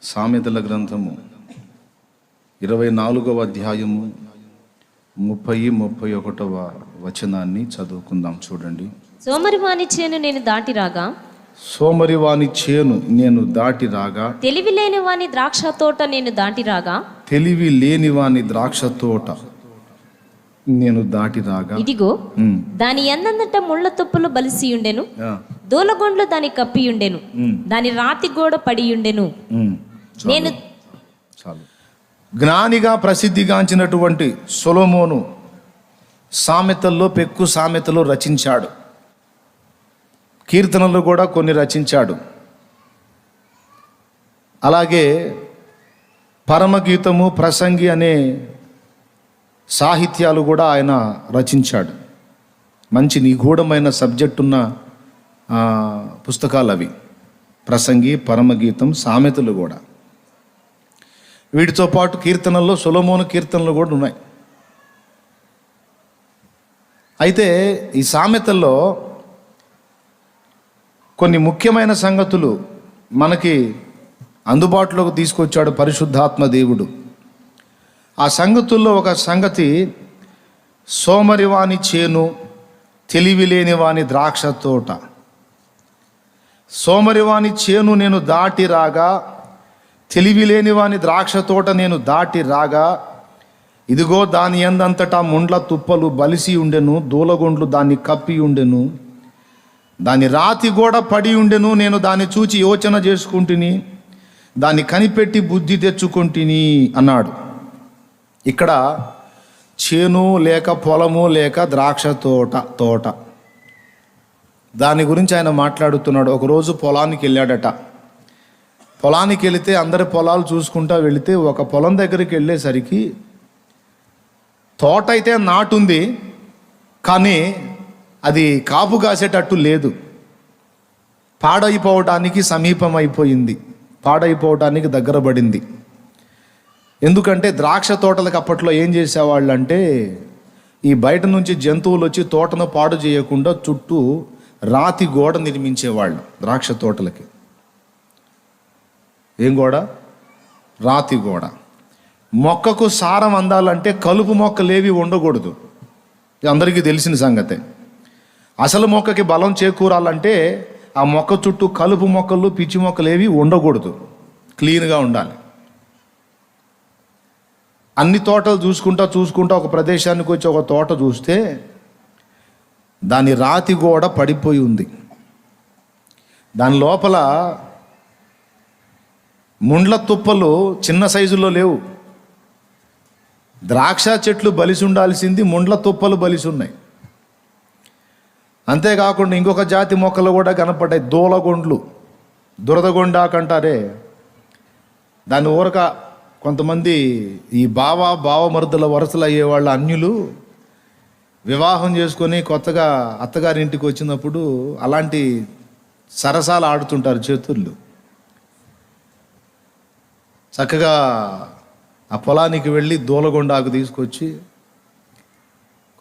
సామెతల గ్రంథము 24వ అధ్యాయము 30-31వ వచనాన్ని చదువుకుందాం. చూడండి. సోమరివాని చేను నేను దాటి రాగా, సోమరివాని చేను నేను దాటి రాగా, తెలివి లేని వాని ద్రాక్ష తోట నేను దాటి రాగా, తెలివి లేని వాని ద్రాక్ష తోట నేను దాటి రాగా, ఇదిగో దాని ఎందంతట ముళ్ళ తుప్పలు బలిసి ఉండెను, దూలగొండ్లు దాని కప్పి ఉండెను, దాని రాతి గోడ పడి ఉండెను. నేను చాలు. జ్ఞానిగా ప్రసిద్ధిగాంచినటువంటి సొలొమోను సామెతల్లో పెక్కు సామెతలు రచించాడు. కీర్తనలు కూడా కొన్ని రచించాడు. అలాగే పరమగీతము, ప్రసంగి అనే సాహిత్యాలు కూడా ఆయన రచించాడు. మంచి నిగూఢమైన సబ్జెక్ట్ ఉన్న పుస్తకాలు అవి. ప్రసంగి, పరమగీతం, సామెతలు కూడా. వీటితో పాటు కీర్తనల్లో సొలొమోను కీర్తనలు కూడా ఉన్నాయి. అయితే ఈ సామెతల్లో కొన్ని ముఖ్యమైన సంగతులు మనకి అందుబాటులోకి తీసుకొచ్చాడు పరిశుద్ధాత్మ దేవుడు. ఆ సంగతుల్లో ఒక సంగతి సోమరివాని చేను, తెలివి లేని వాని ద్రాక్ష తోట. సోమరివాని చేను నేను దాటి రాగా, తెలివి లేని వాని ద్రాక్ష తోట నేను దాటి రాగా, ఇదిగో దాని ఎందంతటా ముండ్ల తుప్పలు బలిసి ఉండెను, దూలగొండ్లు దాన్ని కప్పి ఉండెను, దాని రాతి గోడ పడి ఉండెను. నేను దాన్ని చూచి యోచన చేసుకుంటుని, దాన్ని కనిపెట్టి బుద్ధి తెచ్చుకుంటుని అన్నాడు. ఇక్కడ చేను లేక పొలము లేక ద్రాక్ష తోట దాని గురించి ఆయన మాట్లాడుతున్నాడు. ఒకరోజు పొలానికి వెళ్ళాడట. పొలానికి వెళితే అందరి పొలాలు చూసుకుంటా వెళితే ఒక పొలం దగ్గరికి వెళ్ళేసరికి తోట అయితే నాటుంది, కానీ అది కాపు కాసేటట్టు లేదు. పాడైపోవటానికి సమీపం అయిపోయింది, పాడైపోవటానికి దగ్గర పడింది. ఎందుకంటే ద్రాక్ష తోటలకు అప్పట్లో ఏం చేసేవాళ్ళు అంటే, ఈ బయట నుంచి జంతువులు వచ్చి తోటను పాడు చేయకుండా చుట్టూ రాతి గోడ నిర్మించేవాళ్ళు ద్రాక్ష తోటలకి. ఏం గోడ? రాతి గోడ. మొక్కకు సారం అందాలంటే కలుపు మొక్కలేవి ఉండకూడదు. అందరికీ తెలిసిన సంగతే. అసలు మొక్కకి బలం చేకూరాలంటే ఆ మొక్క చుట్టూ కలుపు మొక్కలు, పిచ్చి మొక్కలు ఏవి ఉండకూడదు. క్లీన్గా ఉండాలి. అన్ని తోటలు చూసుకుంటా ఒక ప్రదేశానికి వచ్చి ఒక తోట చూస్తే దాని రాతి గోడ పడిపోయి ఉంది. దాని లోపల ముండ్ల తుప్పలు చిన్న సైజులో లేవు. ద్రాక్ష చెట్లు బలిసి ఉండాల్సింది ముండ్ల తుప్పలు బలిసి ఉన్నాయి. అంతేకాకుండా ఇంకొక జాతి మొక్కలు కూడా కనపడ్డాయి, దూలగొండ్లు. దురదగొండాకంటారే దాని ఊరక కొంతమంది ఈ బావమరుదుల వరసలు అయ్యేవాళ్ళ అన్యులు వివాహం చేసుకొని కొత్తగా అత్తగారింటికి వచ్చినప్పుడు అలాంటి సరసాలు ఆడుతుంటారు చేతుళ్ళు. చక్కగా ఆ పొలానికి వెళ్ళి దూలగొండాకు తీసుకొచ్చి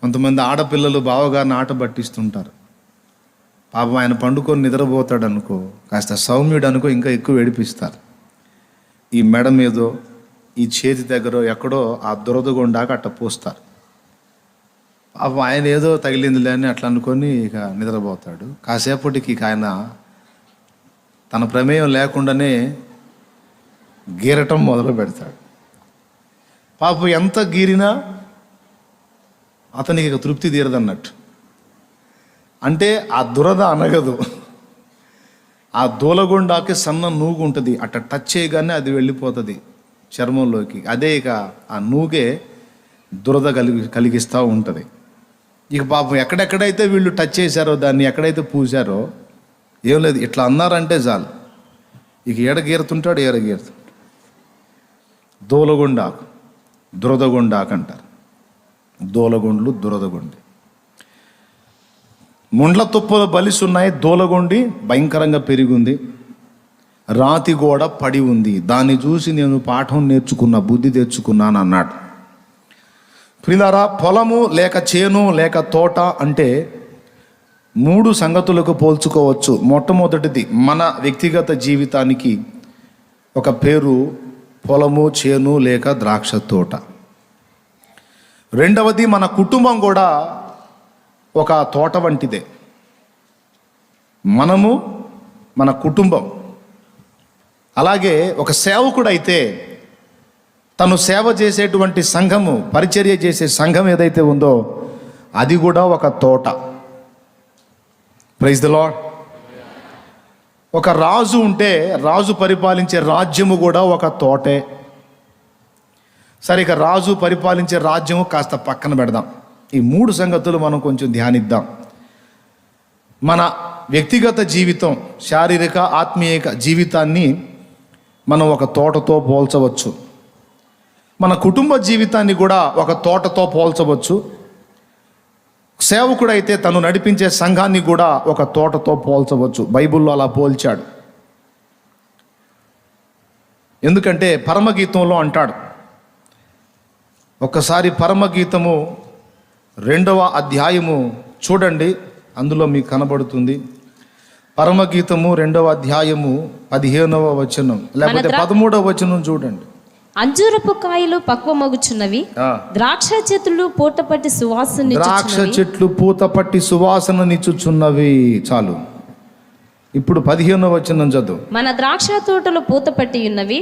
కొంతమంది ఆడపిల్లలు బావగారిని ఆట పట్టిస్తుంటారు. పాపం ఆయన పండుకొని నిద్రపోతాడు అనుకో, కాస్త సౌమ్యుడు అనుకో, ఇంకా ఎక్కువ ఏడిపిస్తారు. ఈ మెడ మీదో ఈ చేతి దగ్గర ఎక్కడో ఆ దురదగొండాక అట్ట పోస్తారు. ఆయన ఏదో తగిలిందిలే అని అట్లా అనుకొని ఇక నిద్రపోతాడు. కాసేపటికి ఇక ఆయన తన ప్రమేయం లేకుండానే గీరటం మొదలు పెడతాడు. పాపం ఎంత గీరినా అతనికి ఇక తృప్తి తీరదన్నట్టు. అంటే ఆ దురద అనగదు. ఆ దూలగొండాకి సన్న నూగు ఉంటుంది, అట్ట టచ్ చేయగానే అది వెళ్ళిపోతుంది చర్మంలోకి. అదే ఇక ఆ నూగే దురద కలిగిస్తూ ఉంటుంది. ఇక పాపం ఎక్కడెక్కడైతే వీళ్ళు టచ్ చేశారో, దాన్ని ఎక్కడైతే పూసారో ఏం లేదు, ఇట్లా అన్నారంటే చాలు ఇక ఏడగీరుతుంటాడు. దూలగొండాకు, దురదగొండాకు అంటారు. దూలగొండ్లు, దురదగొండి. ముండ్ల తుప్పలు బలిసి ఉన్నాయి, దూలగొండి భయంకరంగా పెరిగింది, రాతి గోడ పడి ఉంది. దాన్ని చూసి నేను పాఠం నేర్చుకున్నా, బుద్ధి తెచ్చుకున్నాను అన్నాడు. ప్రియులారా, పొలము లేక చేను లేక తోట అంటే 3 సంగతులకు పోల్చుకోవచ్చు. మొట్టమొదటిది, మన వ్యక్తిగత జీవితానికి ఒక పేరు పొలము, చేను లేక ద్రాక్ష తోట. రెండవది మన కుటుంబం కూడా ఒక తోట వంటిదే. మనము, మన కుటుంబం. అలాగే ఒక సేవకుడు అయితే తను సేవ చేసేటువంటి సంఘము, పరిచర్య చేసే సంఘం ఏదైతే ఉందో అది కూడా ఒక తోట. Praise the Lord. ఒక రాజు ఉంటే రాజు పరిపాలించే రాజ్యము కూడా ఒక తోటే. సరే, ఇక రాజు పరిపాలించే రాజ్యము కాస్త పక్కన పెడదాం. ఈ 3 సంగతులు మనం కొంచెం ధ్యానిద్దాం. మన వ్యక్తిగత జీవితం, శారీరక ఆత్మీయ జీవితాన్ని మనం ఒక తోటతో పోల్చవచ్చు. మన కుటుంబ జీవితాన్ని కూడా ఒక తోటతో పోల్చవచ్చు. సేవకుడైతే తను నడిపించే సంఘాన్ని కూడా ఒక తోటతో పోల్చవచ్చు. బైబిల్లో అలా పోల్చాడు. ఎందుకంటే పరమగీతంలో అంటాడు. ఒక్కసారి పరమగీతము 2వ అధ్యాయము చూడండి, అందులో మీకు కనబడుతుంది. పరమగీతము 2వ అధ్యాయము 15వ వచనం లేకపోతే 13వ వచనం చూడండి. అంజూరపు కాయలు పక్వమగుచున్నవి, ద్రాక్ష చెట్లు పూత పట్టి సువాసన, ద్రాక్ష చెట్లు పూత పట్టి సువాసననిచ్చుచున్నవి. చాలు. ఇప్పుడు 15వ వచనం చదువు. మన ద్రాక్ష తోటలు పూత పట్టి ఉన్నవి,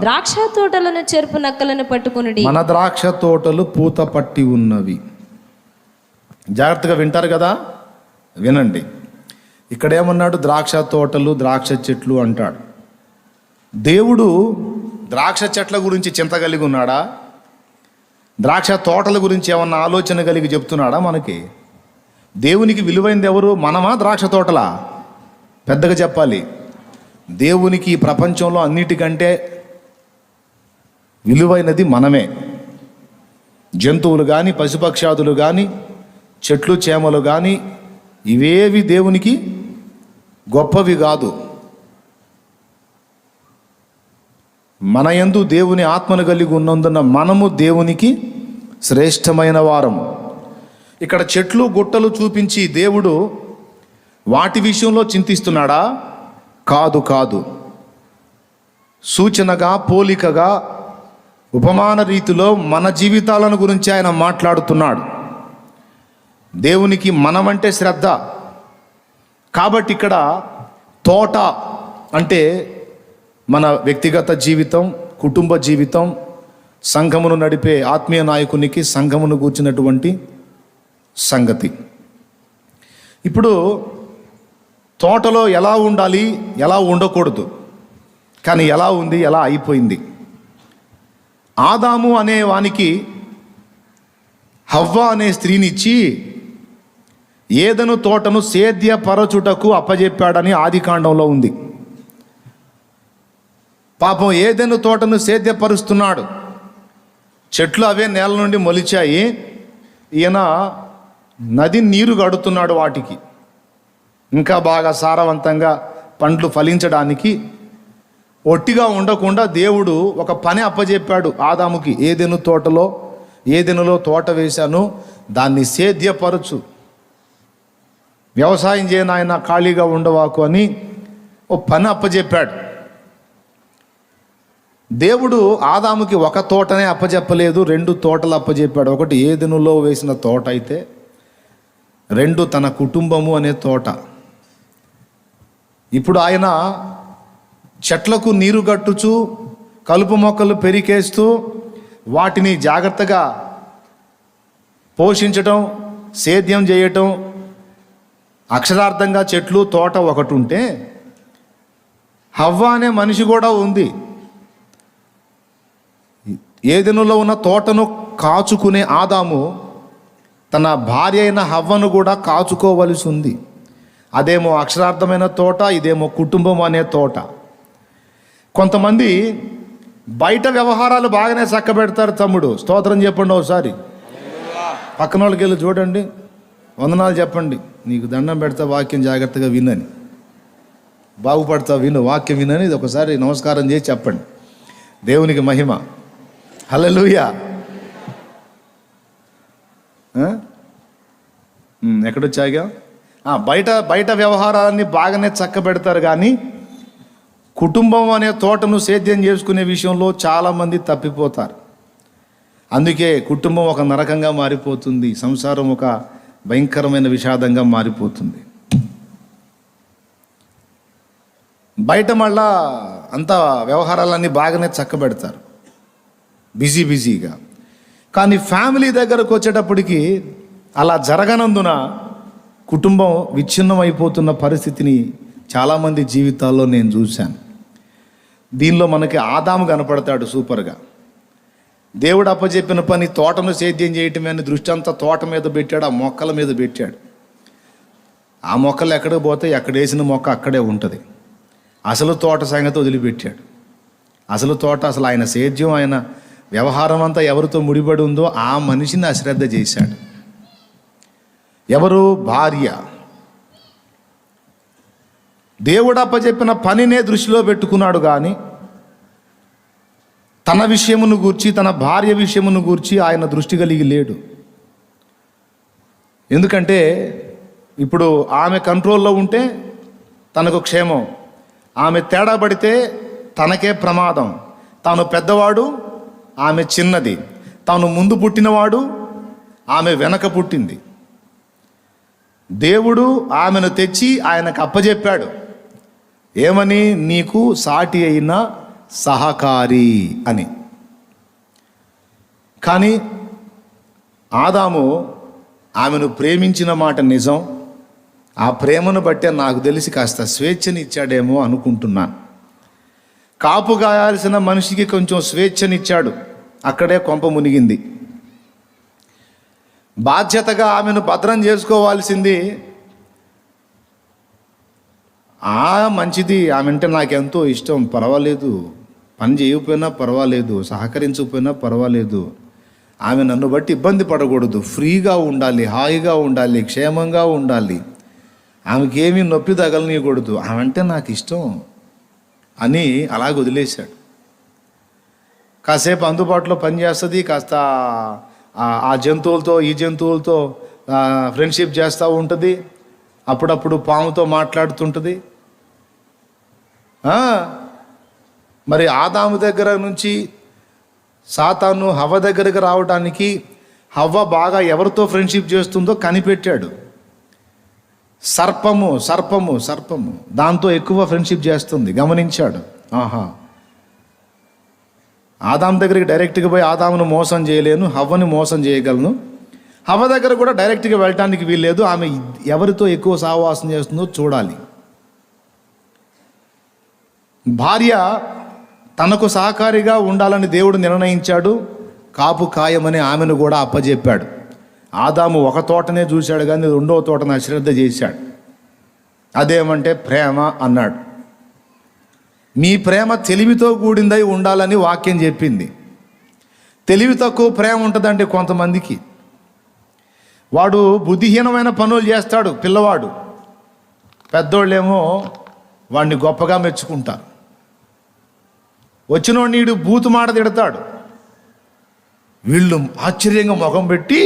ద్రాక్ష తోటలను చెరుపు నక్కలను పట్టుకొనుడి. మన ద్రాక్ష తోటలు పూత పట్టి ఉన్నవి. జాగ్రత్తగా వింటారు కదా, వినండి. ఇక్కడ ఏమన్నాడు? ద్రాక్ష తోటలు, ద్రాక్ష చెట్లు అంటాడు. దేవుడు ద్రాక్ష చెట్ల గురించి చింత కలిగి ఉన్నాడా? ద్రాక్ష తోటల గురించి ఏమన్నా ఆలోచన కలిగి చెప్తున్నాడా మనకి? దేవునికి విలువైనది ఎవరు? మనమా, ద్రాక్ష తోటలా? పెద్దగా చెప్పాలి. దేవునికి ఈ ప్రపంచంలో అన్నిటికంటే విలువైనది మనమే. జంతువులు కానీ, పశుపక్షాదులు కానీ, చెట్లు చేమలు కానీ ఇవేవి దేవునికి గొప్పవి కాదు. మన యందు దేవుని ఆత్మను కలిగి ఉన్నందున మనము దేవునికి శ్రేష్టమైన వారము. ఇక్కడ చెట్లు గుట్టలు చూపించి దేవుడు వాటి విషయంలో చింతిస్తున్నాడా? కాదు, కాదు. సూచనగా, పోలికగా, ఉపమాన రీతిలో మన జీవితాలను గురించి ఆయన మాట్లాడుతున్నాడు. దేవునికి మనమంటే శ్రద్ధ. కాబట్టి ఇక్కడ తోట అంటే మన వ్యక్తిగత జీవితం, కుటుంబ జీవితం, సంఘమును నడిపే ఆత్మీయ నాయకునికి సంఘమును కూర్చున్నటువంటి సంగతి. ఇప్పుడు తోటలో ఎలా ఉండాలి, ఎలా ఉండకూడదు, కానీ ఎలా ఉంది, ఎలా అయిపోయింది. ఆదాము అనే వానికి హవ్వ అనే స్త్రీనిచ్చి ఏదెను తోటను సేద్యపరచుటకు అప్పజెప్పాడని ఆదికాండంలో ఉంది. పాపం ఏదెను తోటను సేద్యపరుస్తున్నాడు. చెట్లు అవే నేల నుండి మొలిచాయి. ఈయన నది నీరు గడుతున్నాడు వాటికి, ఇంకా బాగా సారవంతంగా పండ్లు ఫలించడానికి. ఒట్టిగా ఉండకుండా దేవుడు ఒక పని అప్పజెప్పాడు ఆదాముకి. ఏదెనులో తోట వేశాను, దాన్ని సేద్యపరచు, వ్యవసాయం చేయను, ఆయన ఖాళీగా ఉండవాకు అని ఓ పని అప్పజెప్పాడు. దేవుడు ఆదాముకి ఒక తోటనే అప్పజెప్పలేదు, 2 తోటలు అప్పజెప్పాడు. ఒకటి ఏదెనులో వేసిన తోట అయితే, 2 తన కుటుంబము అనే తోట. ఇప్పుడు ఆయన చెట్లకు నీరు గట్టుచు, కలుపు మొక్కలు పెరికేస్తూ, వాటిని జాగ్రత్తగా పోషించటం, సేద్యం చేయటం. అక్షరార్థంగా చెట్లు, తోట ఒకటి ఉంటే హవ్వ అనే మనిషి కూడా ఉంది. ఏదెనులో ఉన్న తోటను కాచుకునే ఆదాము తన భార్య అయిన హవ్వను కూడా కాచుకోవలసి ఉంది. అదేమో అక్షరార్థమైన తోట, ఇదేమో కుటుంబం అనే తోట. కొంతమంది బయట వ్యవహారాలు బాగానే చక్కబెడతారు. తమ్ముడు స్తోత్రం చెప్పండి ఒకసారి. పక్కన వాళ్ళకి వెళ్ళి చూడండి, వందనాలు చెప్పండి, నీకు దండం పెడతా, వాక్యం జాగ్రత్తగా వినని, బాగుపడతా, విను, వాక్యం వినని ఇది ఒకసారి నమస్కారం చేసి చెప్పండి. దేవునికి మహిమ. హల్లెలూయా. ఎక్కడొచ్చాగా? బయట వ్యవహారాలన్నీ బాగానే చక్కబెడతారు, కానీ కుటుంబం అనే తోటను సేద్యం చేసుకునే విషయంలో చాలామంది తప్పిపోతారు. అందుకే కుటుంబం ఒక నరకంగా మారిపోతుంది, సంసారం ఒక భయంకరమైన విషాదంగా మారిపోతుంది. బయట మళ్ళా అంతా వ్యవహారాలన్నీ బాగానే చక్కబెడతారు, బిజీగా. కానీ ఫ్యామిలీ దగ్గరకు వచ్చేటప్పటికి అలా జరగనందున కుటుంబం విచ్ఛిన్నమైపోతున్న పరిస్థితిని చాలామంది జీవితాల్లో నేను చూశాను. దీనిలో మనకి ఆదాము కనపడతాడు సూపర్గా. దేవుడు అప్పచెప్పిన పని తోటను సేద్యం చేయటమే అని దృష్టి అంతా తోట మీద పెట్టాడు, ఆ మొక్కల మీద పెట్టాడు. ఆ మొక్కలు ఎక్కడికి పోతే ఎక్కడ వేసిన మొక్క అక్కడే ఉంటుంది. అసలు తోట సంగతి వదిలిపెట్టాడు. అసలు తోట, అసలు ఆయన సేద్యం, ఆయన వ్యవహారం అంతా ఎవరితో ముడిపడి ఉందో ఆ మనిషిని అశ్రద్ధ చేశాడు. ఎవరు? భార్య. దేవుడు అప్పచెప్పిన పనినే దృష్టిలో పెట్టుకున్నాడు, కానీ తన విషయమును గూర్చి, తన భార్య విషయమును గూర్చి ఆయన దృష్టి కలిగి లేడు. ఎందుకంటే ఇప్పుడు ఆమె కంట్రోల్లో ఉంటే తనకు క్షేమం, ఆమె తేడా పడితే తనకే ప్రమాదం. తాను పెద్దవాడు, ఆమె చిన్నది. తాను ముందు పుట్టినవాడు, ఆమె వెనక పుట్టింది. దేవుడు ఆమెను తెచ్చి ఆయనకు అప్పచెప్పాడు. ఏమని? నీకు సాటి అయిన సహకారి అని. కానీ ఆదాము ఆమెను ప్రేమించిన మాట నిజం. ఆ ప్రేమను బట్టే నాకు తెలిసి కాస్త స్వేచ్ఛని ఇచ్చాడేమో అనుకుంటున్నాను. కాపు గాయాల్సిన మనిషికి కొంచెం స్వేచ్ఛనిచ్చాడు, అక్కడే కొంప మునిగింది. బాధ్యతగా ఆమెను భద్రం చేసుకోవాల్సింది. మంచిది, ఆమె అంటే నాకెంతో ఇష్టం, పర్వాలేదు, పని చేయకపోయినా పర్వాలేదు, సహకరించకపోయినా పర్వాలేదు, ఆమె నన్ను బట్టి ఇబ్బంది పడకూడదు, ఫ్రీగా ఉండాలి, హాయిగా ఉండాలి, క్షేమంగా ఉండాలి, ఆమెకేమీ నొప్పి తగలనీయకూడదు, ఆమె అంటే నాకు ఇష్టం అని అలాగ వదిలేశాడు. కాసేపు అందుబాటులో పనిచేస్తుంది, కాస్త ఆ జంతువులతో ఈ జంతువులతో ఫ్రెండ్షిప్ చేస్తూ ఉంటుంది, అప్పుడప్పుడు పాముతో మాట్లాడుతుంటుంది. మరి ఆదాము దగ్గర నుంచి సాతాను హవ్వ దగ్గరకు రావడానికి హవ్వ బాగా ఎవరితో ఫ్రెండ్షిప్ చేస్తుందో కనిపెట్టాడు. సర్పము దాంతో ఎక్కువ ఫ్రెండ్షిప్ చేస్తుంది, గమనించాడు. ఆదాము దగ్గరికి డైరెక్ట్గా పోయి ఆదామును మోసం చేయలేను, హవ్వని మోసం చేయగలను. హవ్వ దగ్గర కూడా డైరెక్ట్గా వెళ్ళటానికి వీల్లేదు, ఆమె ఎవరితో ఎక్కువ సహవాసం చేస్తుందో చూడాలి. భార్య తనకు సహకారిగా ఉండాలని దేవుడు నిర్ణయించాడు. కాపు కాయమని ఆమెను కూడా అప్పజెప్పాడు. ఆదాము ఒక తోటనే చూశాడు, కానీ రెండవ తోటను అశ్రద్ధ చేశాడు. అదేమంటే ప్రేమ అన్నాడు. మీ ప్రేమ తెలివితో కూడిందై ఉండాలని వాక్యం చెప్పింది. తెలివి తక్కువ ప్రేమ ఉంటుందంటే కొంతమందికి. వాడు బుద్ధిహీనమైన పనులు చేస్తాడు పిల్లవాడు, పెద్దోళ్ళేమో వాడిని గొప్పగా మెచ్చుకుంటారు. వచ్చినోడు నీడు బూతు మాట తిడతాడు, వీళ్ళు ఆశ్చర్యంగా ముఖం పెట్టి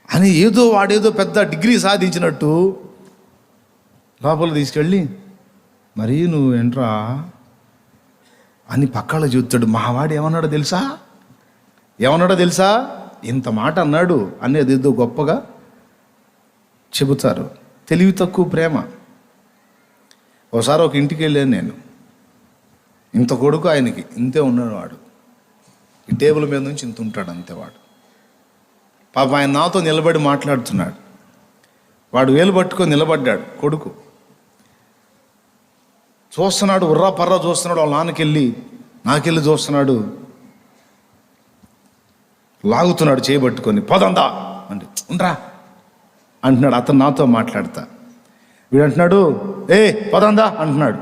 అని వాడేదో పెద్ద డిగ్రీ సాధించినట్టు లోపల తీసుకెళ్ళి, మరి నువ్వు ఏంట్రా అని పక్కలో చూస్తాడు. మావాడు ఏమన్నాడో తెలుసా, ఇంత మాట అన్నాడు అనేది ఏదో గొప్పగా చెబుతారు. తెలివి తక్కువ ప్రేమ. ఒకసారి ఒక ఇంటికి వెళ్ళాను నేను. ఇంత కొడుకు ఆయనకి, ఇంతే ఉన్నాడు వాడు. ఈ టేబుల్ మీద నుంచి ఇంత ఉంటాడు అంతే వాడు. పాప ఆయన నాతో నిలబడి మాట్లాడుతున్నాడు. వాడు వేలు పట్టుకొని నిలబడ్డాడు కొడుకు. చూస్తున్నాడు, ఉర్రా పర్రా చూస్తున్నాడు. వాళ్ళ నాకెళ్ళి చూస్తున్నాడు, లాగుతున్నాడు చేయబట్టుకొని. పదందా అంటే ఉండరా అంటున్నాడు. అతను నాతో మాట్లాడతా, వీడు అంటున్నాడు పదందా అంటున్నాడు.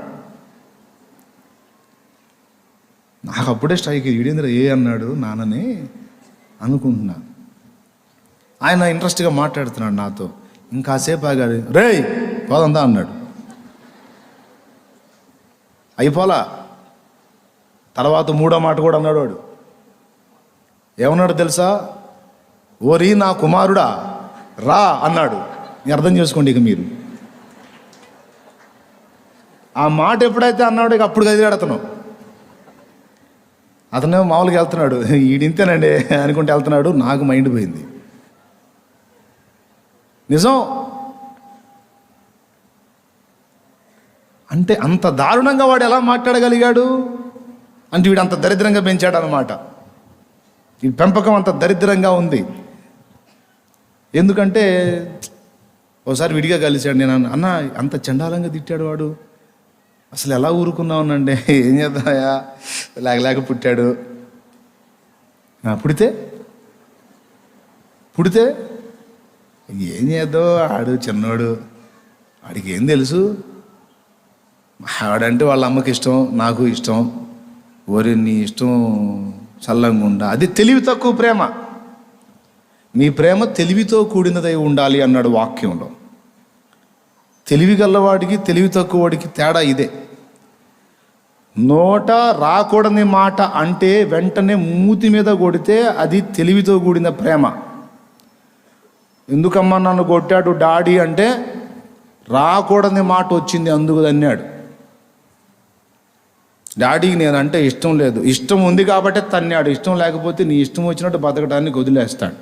నాకు అప్పుడే స్ట్రైక్, వీడేంద్ర అన్నాడు నాన్నని అనుకుంటున్నాను. ఆయన ఇంట్రెస్ట్గా మాట్లాడుతున్నాడు నాతో. ఇంకాసేపు ఆగాడు, పదందా అన్నాడు. అయిపోలా. తర్వాత మూడో మాట కూడా అన్నాడు వాడు. ఏమన్నాడు తెలుసా? ఓరి నా కుమారుడా, రా అన్నాడు. అర్థం చేసుకోండి ఇక మీరు. ఆ మాట ఎప్పుడైతే అన్నాడు ఇక అప్పుడు కదిలాడు అతను. అతనేమో మామూలుగా వెళ్తున్నాడు, ఈడింతేనండి అనుకుంటే వెళ్తున్నాడు. నాకు మైండ్ పోయింది. నిజం అంటే అంత దారుణంగా వాడు ఎలా మాట్లాడగలిగాడు అంటే వీడు అంత దరిద్రంగా పెంచాడు అనమాట. ఈ పెంపకం అంత దరిద్రంగా ఉంది. ఎందుకంటే ఒకసారి విడిగా కలిశాడు. నేను అన్న అంత చండాలంగా తిట్టాడు వాడు, అసలు ఎలా ఊరుకున్నావునండి. ఏం చేద్దాయా, లేక పుట్టాడు. పుడితే ఏం చేద్దాం, ఆడు చిన్నోడు, ఆడికి ఏం తెలుసు. ఆడంటే వాళ్ళ అమ్మకి ఇష్టం, నాకు ఇష్టం. ఓరి నీ ఇష్టం చల్లంగా ఉండా. అది తెలివి తక్కువ ప్రేమ. మీ ప్రేమ తెలివితో కూడినదై ఉండాలి అన్నాడు వాక్యంలో. తెలివి గల్లవాడికి తెలివి తక్కువ వాడికి తేడా ఇదే. నోట రాకూడని మాట అంటే వెంటనే మూతి మీద కొడితే అది తెలివితో కూడిన ప్రేమ. ఎందుకమ్మా నన్ను కొట్టాడు డాడీ అంటే రాకూడని మాట వచ్చింది అందుకు అన్నాడు. డాడీకి నేనంటే ఇష్టం లేదు, ఇష్టం ఉంది కాబట్టి తన్నాడు. ఇష్టం లేకపోతే నీ ఇష్టం వచ్చినట్టు బతకడానికి వదిలేస్తాడు.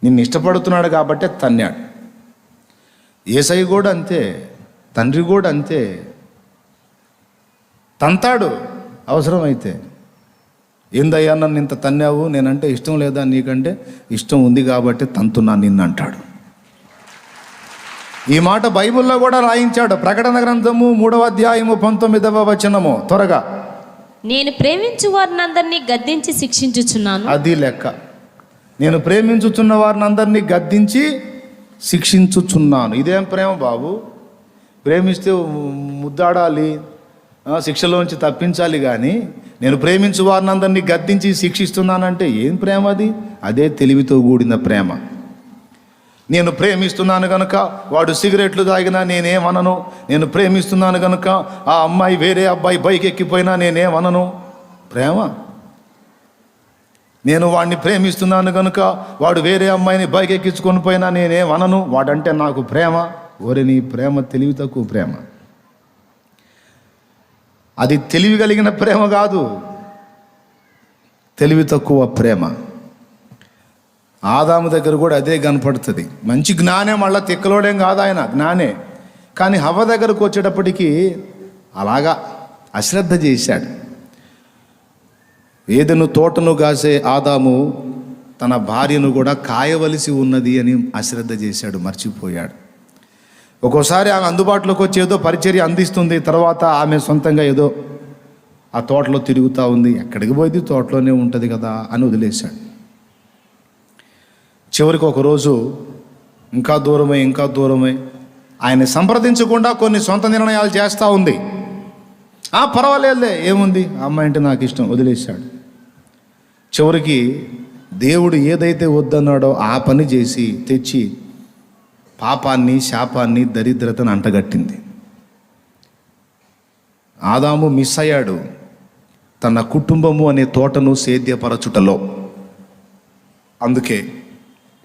నిన్ను ఇష్టపడుతున్నాడు కాబట్టి తన్నాడు. యేసయ్య కూడా అంతే, తండ్రి కూడా అంతే. తంతాడు అవసరమైతే. ఏందయ్యా నన్ను ఇంత తన్నావు, నేనంటే ఇష్టం లేదా నీకంటే ఇష్టం ఉంది కాబట్టి తంతున్నా నిన్ను అంటాడు. ఈ మాట బైబిల్లో కూడా రాయించాడు. ప్రకటన గ్రంథము 3వ అధ్యాయము 19వ వచనము. త్వరగా. నేను ప్రేమించు వారిని అందరినీ గద్దించి శిక్షించుచున్నాను. అది లెక్క. నేను ప్రేమించుచున్న వారిని అందరినీ గద్దించి శిక్షించుచున్నాను. ఇదేం ప్రేమ బాబు? ప్రేమిస్తే ముద్దాడాలి, శిక్షలోంచి తప్పించాలి. కానీ నేను ప్రేమించు వారిని అందరినీ గద్దించి శిక్షిస్తున్నానంటే ఏం ప్రేమ అది? అదే తెలివితో కూడిన ప్రేమ. నేను ప్రేమిస్తున్నాను కనుక వాడు సిగరెట్లు తాగినా నేనేమనను. నేను ప్రేమిస్తున్నాను కనుక ఆ అమ్మాయి వేరే అబ్బాయి బైక్ ఎక్కిపోయినా నేనేమనను. ప్రేమ. నేను వాడిని ప్రేమిస్తున్నాను కనుక వాడు వేరే అమ్మాయిని బైక్ ఎక్కించుకొని పోయినా నేనేమనను. వాడంటే నాకు ప్రేమ. ఓరే నీ ప్రేమ తెలివి తక్కువ ప్రేమ. అది తెలివి కలిగిన ప్రేమ కాదు, తెలివి తక్కువ ప్రేమ. ఆదాము దగ్గర కూడా అదే కనపడుతుంది. మంచి జ్ఞానే, మళ్ళీ తిక్కలోడేం కాదు ఆయన, జ్ఞానే. కానీ హవ్వ దగ్గరకు వచ్చేటప్పటికి అలాగా అశ్రద్ధ చేశాడు. ఏదెను తోటను కాసే ఆదాము తన భార్యను కూడా కాయవలసి ఉన్నది అని అశ్రద్ధ చేశాడు, మర్చిపోయాడు. ఒక్కోసారి ఆమె అందుబాటులోకి వచ్చి ఏదో పరిచర్య అందిస్తుంది, తర్వాత ఆమె సొంతంగా ఏదో ఆ తోటలో తిరుగుతూ ఉంది. ఎక్కడికి పోయింది, తోటలోనే ఉంటుంది కదా అని వదిలేశాడు. చివరికి ఒకరోజు ఇంకా దూరమై ఆయన సంప్రదించకుండా కొన్ని సొంత నిర్ణయాలు చేస్తూ ఉంది. పర్వాలేదులే, ఏముంది, అమ్మాయి అంటే నాకు ఇష్టం, వదిలేశాడు. చివరికి దేవుడు ఏదైతే వద్దన్నాడో ఆ పని చేసి తెచ్చి పాపాన్ని, శాపాన్ని, దరిద్రతను అంటగట్టింది. ఆదాము మిస్ అయ్యాడు తన కుటుంబము అనే తోటను సేద్యపరచుటలో. అందుకే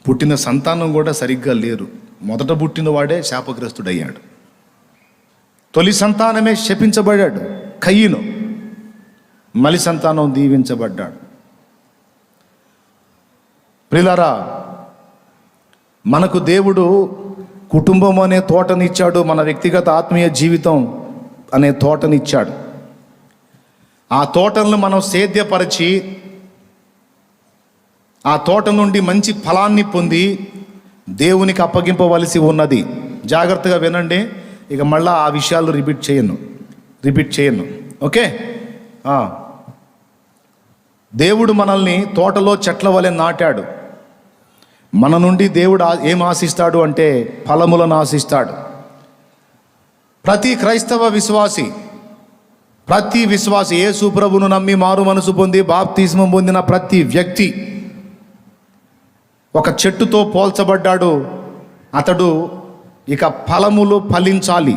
పుట్టిన సంతానం కూడా సరిగ్గా లేరు. మొదట పుట్టిన వాడే శాపగ్రస్తుడయ్యాడు. తొలి సంతానమే శపించబడ్డాడు, కయ్యను. మలి సంతానం దీవించబడ్డాడు. ప్రియులారా, మనకు దేవుడు కుటుంబం అనే తోటనిచ్చాడు, మన వ్యక్తిగత ఆత్మీయ జీవితం అనే తోటనిచ్చాడు. ఆ తోటలను మనం సేద్యపరిచి ఆ తోట నుండి మంచి ఫలాన్ని పొంది దేవునికి అప్పగింపవలసి ఉన్నది. జాగ్రత్తగా వినండి. ఇక మళ్ళీ ఆ విషయాలు రిపీట్ చేయను. ఓకే. దేవుడు మనల్ని తోటలో చెట్ల వలె నాటాడు. మన నుండి దేవుడు ఏం ఆశిస్తాడు అంటే ఫలములను ఆశిస్తాడు. ప్రతి క్రైస్తవ విశ్వాసి, యేసు ప్రభువును నమ్మి మారు మనసు పొంది బాప్తిస్మం పొందిన ప్రతి వ్యక్తి ఒక చెట్టుతో పోల్చబడ్డాడు. అతడు ఇక ఫలములు ఫలించాలి.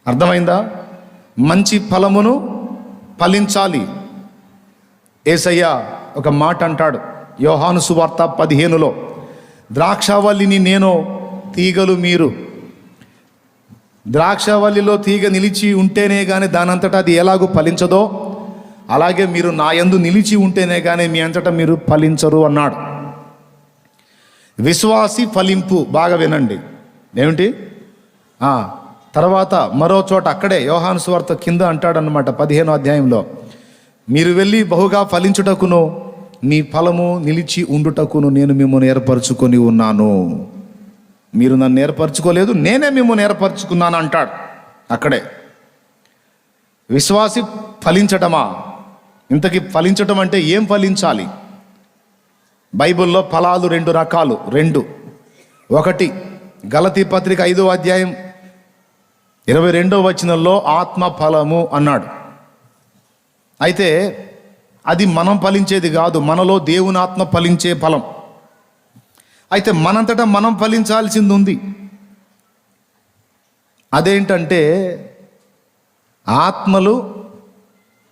అర్థమైందా? మంచి ఫలమును ఫలించాలి. యేసయ్య ఒక మాట అంటాడు యోహాను సువార్త 15లో, ద్రాక్షావల్లిని నేను, తీగలు మీరు. ద్రాక్షావల్లిలో తీగ నిలిచి ఉంటేనే కానీ దానంతటా అది ఎలాగూ ఫలించదో, అలాగే మీరు నా యందు నిలిచి ఉంటేనే కానీ మీ అంతటా మీరు ఫలించరు అన్నాడు. విశ్వాసి ఫలింపు, బాగా వినండి. ఏమిటి? తర్వాత మరో చోట అక్కడే యోహాను సువార్త కింద అంటాడనమాట 15వ అధ్యాయంలో, మీరు వెళ్ళి బహుగా ఫలించుటకును మీ ఫలము నిలిచి ఉండుటకును నేను మిమ్మల్ని ఏర్పరచుకొని ఉన్నాను. మీరు నన్ను ఏర్పరచుకోలేదు, నేనే మిమ్మల్ని ఏర్పరచుకున్నాను అంటాడు అక్కడే. విశ్వాసి ఫలించటమా? ఇంతకీ ఫలించటం అంటే ఏం ఫలించాలి? బైబిల్లో ఫలాలు 2 రకాలు. 1 గలతీ పత్రిక 5వ అధ్యాయం 22వ వచనంలో ఆత్మ ఫలము అన్నాడు. అయితే అది మనం ఫలించేది కాదు, మనలో దేవుని ఆత్మ ఫలించే ఫలం. అయితే మనంతటా మనం ఫలించాల్సింది ఉంది. అదేంటంటే ఆత్మలు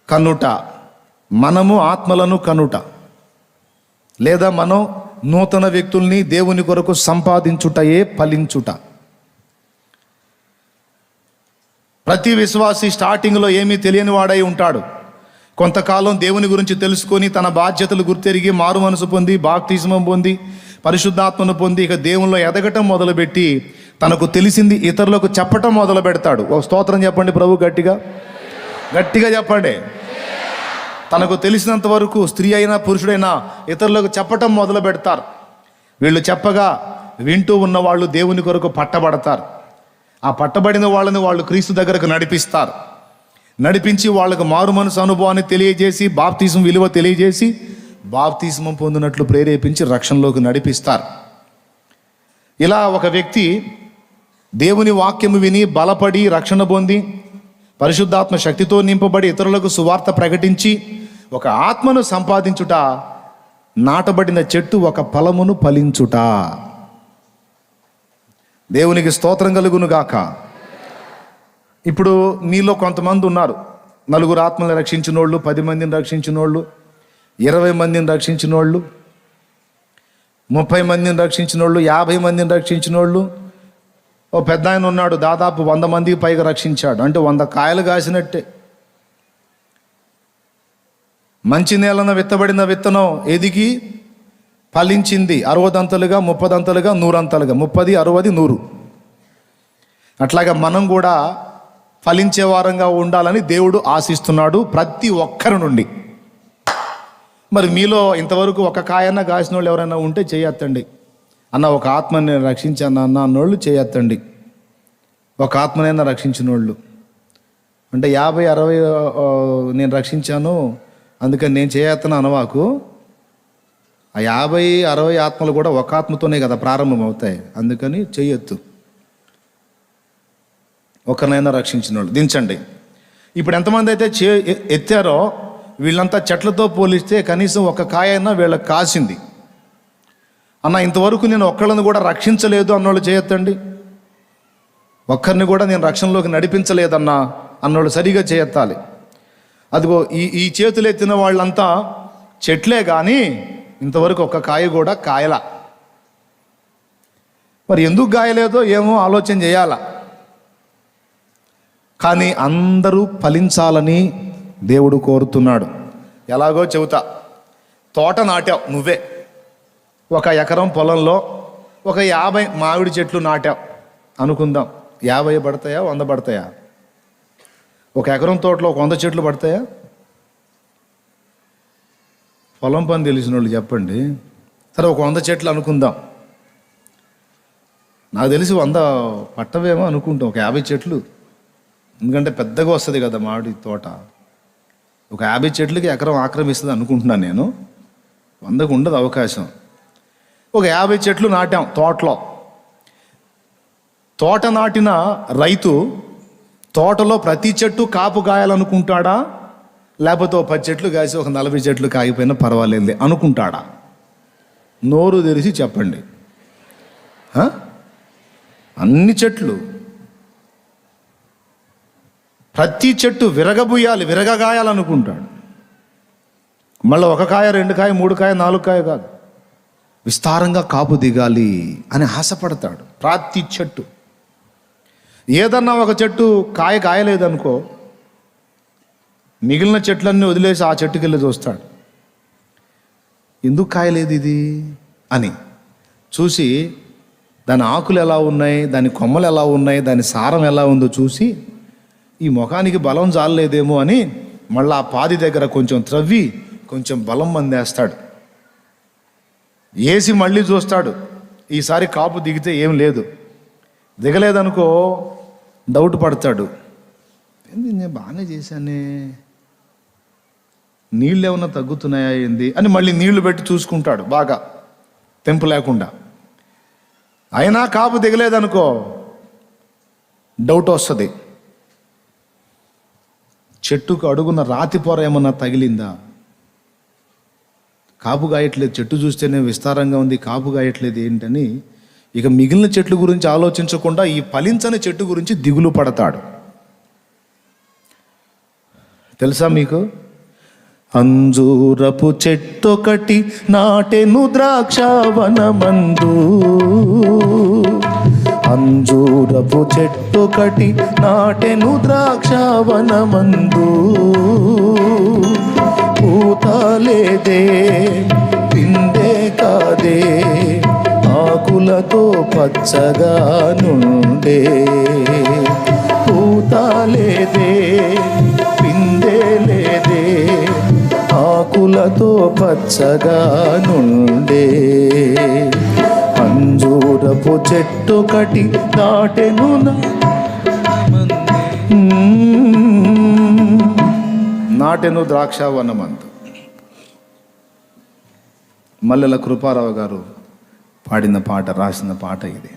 కనుట, మనము ఆత్మలను కనుట, లేదా మనం నూతన వ్యక్తుల్ని దేవుని కొరకు సంపాదించుటయే ఫలించుట. ప్రతి విశ్వాసి స్టార్టింగ్లో ఏమీ తెలియని వాడై ఉంటాడు. కొంతకాలం దేవుని గురించి తెలుసుకొని తన బాధ్యతలు గుర్తెరిగి మారు మనసు పొంది బాప్తిస్మం పొంది పరిశుద్ధాత్మను పొంది ఇక దేవునిలో ఎదగటం మొదలుపెట్టి తనకు తెలిసింది ఇతరులకు చెప్పటం మొదలు పెడతాడు. ఒక స్తోత్రం చెప్పండి ప్రభు, గట్టిగా గట్టిగా చెప్పండి. తనకు తెలిసినంత వరకు స్త్రీ అయినా పురుషుడైనా ఇతరులకు చెప్పటం మొదలు పెడతారు. వీళ్ళు చెప్పగా వింటూ ఉన్న వాళ్ళు దేవుని కొరకు పట్టబడతారు. ఆ పట్టబడిన వాళ్ళని వాళ్ళు క్రీస్తు దగ్గరకు నడిపిస్తారు. నడిపించి వాళ్ళకు మారు మనసు అనుభవాన్ని తెలియజేసి బాప్తిజం విలువ తెలియజేసి బాప్తిజం పొందినట్లు ప్రేరేపించి రక్షణలోకి నడిపిస్తారు. ఇలా ఒక వ్యక్తి దేవుని వాక్యము విని బలపడి రక్షణ పొంది పరిశుద్ధాత్మ శక్తితో నింపబడి ఇతరులకు సువార్త ప్రకటించి ఒక ఆత్మను సంపాదించుట, నాటబడిన చెట్టు ఒక ఫలమును ఫలించుట. దేవునికి స్తోత్రం కలుగును గాక. ఇప్పుడు మీలో కొంతమంది ఉన్నారు, 4 ఆత్మలను రక్షించినోళ్ళు, 10 మందిని రక్షించినోళ్ళు, 20 మందిని రక్షించినోళ్ళు, 30 మందిని రక్షించినోళ్ళు, 50 మందిని రక్షించినోళ్ళు. ఓ పెద్ద ఆయన ఉన్నాడు, దాదాపు 100 మందికి పైగా రక్షించాడు. అంటే 100 కాయలు కాసినట్టే. మంచి నేలన విత్తబడిన విత్తనం ఎదిగి ఫలించింది 60 అంతలుగా, 30 అంతలుగా, 100 అంతలుగా, 30, 60, 100. అట్లాగా మనం కూడా ఫలించే వారంగా ఉండాలని దేవుడు ఆశిస్తున్నాడు ప్రతి ఒక్కరి నుండి. మరి మీలో ఇంతవరకు ఒక కాయన్న కాసిన వాళ్ళు ఎవరైనా ఉంటే చేయొత్తండి. అన్న ఒక ఆత్మని నేను రక్షించాను అన్న అన్నోళ్ళు చేయొత్తండి. ఒక ఆత్మనైనా రక్షించిన వాళ్ళు అంటే 50, 60 నేను రక్షించాను అందుకని నేను చేయొత్తను అనవాకు. ఆ 50, 60 ఆత్మలు కూడా ఒక ఆత్మతోనే కదా ప్రారంభం అవుతాయి. అందుకని చెయ్యొద్దు. ఒకరినైనా రక్షించిన వాళ్ళు దించండి. ఇప్పుడు ఎంతమంది అయితే ఎత్తారో వీళ్ళంతా చెట్లతో పోలిస్తే కనీసం ఒక కాయ అయినా వీళ్ళకి కాసింది. అన్న ఇంతవరకు నేను ఒక్కళ్ళని కూడా రక్షించలేదు అన్నోళ్ళు చేయొద్దండి. ఒక్కరిని కూడా నేను రక్షణలోకి నడిపించలేదన్నా అన్నోళ్ళు సరిగా చేయెత్తాలి. అదిగో ఈ చేతులు ఎత్తిన వాళ్ళంతా చెట్లే కానీ ఇంతవరకు ఒక్క కాయ కూడా కాయల. మరి ఎందుకు కాయలేదో ఏమో ఆలోచన చేయాల. కానీ అందరూ ఫలించాలని దేవుడు కోరుతున్నాడు. ఎలాగో చెబుతా. తోట నాటావు నువ్వే, 1 ఎకరం పొలంలో ఒక 50 మామిడి చెట్లు నాటావు అనుకుందాం. 50 పడతాయా, 100 పడతాయా? 1 ఎకరం తోటలో 100 చెట్లు పడతాయా? పొలం పని తెలిసిన వాళ్ళు చెప్పండి. సరే ఒక 100 చెట్లు అనుకుందాం. నాకు తెలిసి 100 పట్టవేమో అనుకుంటాం. ఒక 50 చెట్లు, ఎందుకంటే పెద్దగా వస్తుంది కదా మామిడి తోట. ఒక 50 చెట్లకి ఎకరం ఆక్రమిస్తుంది అనుకుంటున్నాను నేను. 100కు ఉండదు అవకాశం. ఒక 50 చెట్లు నాటాం తోటలో. తోట నాటిన రైతు తోటలో ప్రతి చెట్టు కాపు కాయాలనుకుంటాడా, లేకపోతే 10 చెట్లు కాసి ఒక 40 చెట్లు కాగిపోయినా పర్వాలేదు అనుకుంటాడా? నోరు తెరిచి చెప్పండి. అన్ని చెట్లు, ప్రతి చెట్టు విరగబుయ్యాలి, విరగగాయాలనుకుంటాడు. మళ్ళీ 1 కాయ, 2 కాయ, 3 కాయ, 4 కాయ కాదు. విస్తారంగా కాపు దిగాలి అని ఆశపడతాడు. ప్రతి చెట్టు, ఏదన్నా ఒక చెట్టు కాయలేదనుకో, మిగిలిన చెట్లన్నీ వదిలేసి ఆ చెట్టుకి వెళ్ళి చూస్తాడు, ఎందుకు కాయలేదు ఇది అని. చూసి దాని ఆకులు ఎలా ఉన్నాయి, దాని కొమ్మలు ఎలా ఉన్నాయి, దాని సారం ఎలా ఉందో చూసి ఈ ముఖానికి బలం చాలలేదేమో అని మళ్ళీ ఆ పాది దగ్గర కొంచెం త్రవ్వి కొంచెం బలం మందేస్తాడు. వేసి మళ్ళీ చూస్తాడు, ఈసారి కాపు దిగితే ఏం లేదు. దిగలేదనుకో డౌట్ పడతాడు, ఏంది నేను బాగానే చేశానే, నీళ్ళు ఏమన్నా తగ్గుతున్నాయా ఏంది అని మళ్ళీ నీళ్లు పెట్టి చూసుకుంటాడు బాగా తెంపు లేకుండా. అయినా కాపు దిగలేదనుకో డౌట్ వస్తుంది, చెట్టుకు అడుగున రాతి పొర ఏమన్నా తగిలిందా, కాపు గాయట్లేదు, చెట్టు చూస్తేనే విస్తారంగా ఉంది, కాపు గాయట్లేదు ఏంటని ఇక మిగిలిన చెట్ల గురించి ఆలోచించకుండా ఈ ఫలించని చెట్టు గురించి దిగులు పడతాడు. తెలుసా మీకు, అంజూరపు చెట్టొకటి నాటెను ద్రాక్షావనమందు, అంజూరపు చెట్టొకటి నాటెను ద్రాక్షావనమందు, పూత లేదే పిందే కాదే ఆకులతో పచ్చగా నుండే, పూత లేదే పిందే లేదే ఆకులతో పచ్చగా నుండే, అంజూరపు చెట్టొకటి నాటెను నాటెను ద్రాక్షావనమందు. మల్లెల కృపారావు గారు పాడిన పాట, రాసిన పాట ఇది.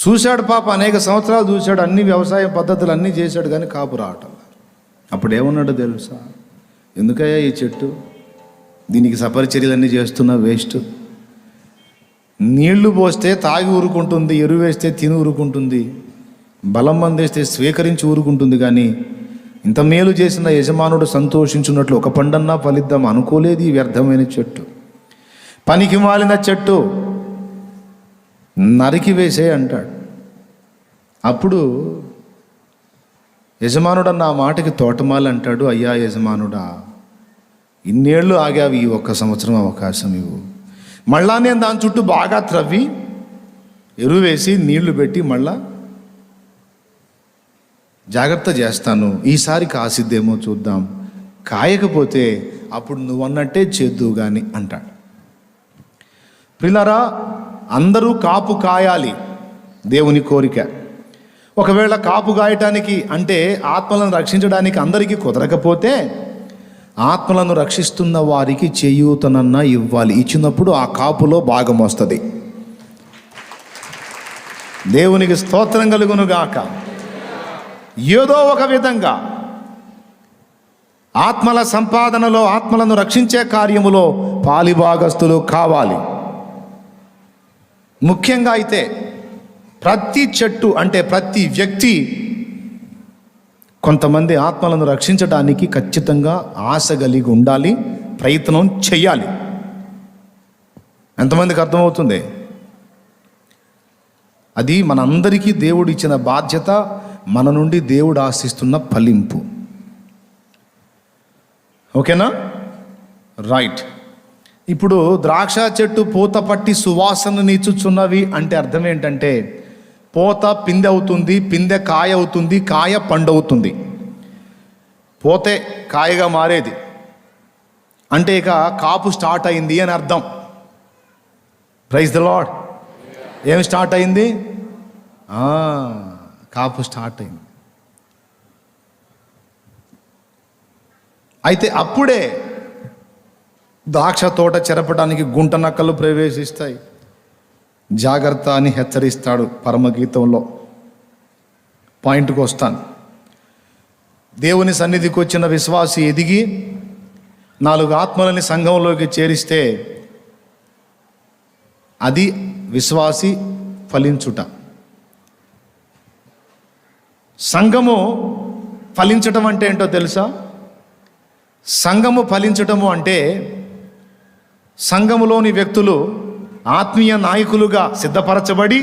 చూశాడు పాప, అనేక సంవత్సరాలు చూశాడు, అన్ని వ్యవసాయ పద్ధతులు అన్నీ చేశాడు, కానీ కాపు రావటం. అప్పుడు ఏమన్నాడో తెలుసా, ఎందుకయ్యా ఈ చెట్టు, దీనికి సపరిచర్యలన్నీ చేస్తున్నా వేస్ట్, నీళ్లు పోస్తే తాగి ఊరుకుంటుంది, ఎరువు వేస్తే తిని ఊరుకుంటుంది, బలం అందేస్తే స్వీకరించి ఊరుకుంటుంది, కానీ ఇంత మేలు చేసిన యజమానుడు సంతోషించున్నట్లు ఒక పండన్నా ఫలిద్దాం అనుకోలేదు ఈ వ్యర్థమైన చెట్టు, పనికి మాలిన చెట్టు, నరికి వేసే అంటాడు. అప్పుడు యజమానుడు అన్న ఆ మాటకి తోటమాలి అంటాడు, అయ్యా యజమానుడా, ఇన్నేళ్ళు ఆగావు, ఈ ఒక్క సంవత్సరం అవకాశం ఇవ్వు, మళ్ళా నేను దాని చుట్టూ బాగా త్రవ్వి ఎరువు వేసి నీళ్లు పెట్టి మళ్ళా జాగ్రత్త చేస్తాను, ఈసారి కాసిద్దేమో చూద్దాం, కాయకపోతే అప్పుడు నువ్వు అన్నట్టే చేద్దు కానీ అంటాడు. ప్రియులారా, అందరూ కాపు కాయాలి, దేవుని కోరిక. ఒకవేళ కాపు కాయటానికి అంటే ఆత్మలను రక్షించడానికి అందరికీ కుదరకపోతే ఆత్మలను రక్షిస్తున్న వారికి చేయూతనన్నా ఇవ్వాలి. ఇచ్చినప్పుడు ఆ కాపులో భాగం వస్తుంది. దేవునికి స్తోత్రం కలుగునుగాక. ఏదో ఒక విధంగా ఆత్మల సంపాదనలో, ఆత్మలను రక్షించే కార్యములో పాలిభాగస్తులు కావాలి. ముఖ్యంగా అయితే ప్రతి చెట్టు అంటే ప్రతి వ్యక్తి కొంతమంది ఆత్మలను రక్షించడానికి ఖచ్చితంగా ఆశ కలిగి ఉండాలి, ప్రయత్నం చేయాలి. ఎంతమందికి అర్థమవుతుంది? అది మనందరికీ దేవుడు ఇచ్చిన బాధ్యత, మన నుండి దేవుడు ఆశిస్తున్న ఫలింపు. ఓకేనా? రైట్. ఇప్పుడు ద్రాక్ష చెట్టు పూత పట్టి సువాసనని ఇచ్చుచున్నవి అంటే అర్థం ఏంటంటే, పూత పిందె అవుతుంది, పిందె కాయ అవుతుంది, కాయ పండు అవుతుంది. పోతే కాయగా మారేది అంటే ఇక కాపు స్టార్ట్ అయింది అని అర్థం. Praise the Lord. ఏం స్టార్ట్ అయింది? కాపు స్టార్ట్ అయింది. అయితే అప్పుడే ద్రాక్ష తోట చెరపడానికి గుంట నక్కలు ప్రవేశిస్తాయి. జాగ్రత్త అని హెచ్చరిస్తాడు పరమగీతంలో. పాయింట్కి వస్తాను. దేవుని సన్నిధికి వచ్చిన విశ్వాసి ఎదిగి 4 ఆత్మలని సంఘంలోకి చేరిస్తే అది విశ్వాసి ఫలించుట. సంఘము ఫలించటం అంటే ఏంటో తెలుసా? సంఘము ఫలించటము అంటే సంఘములోని వ్యక్తులు ఆత్మీయ నాయకులుగా సిద్ధపరచబడి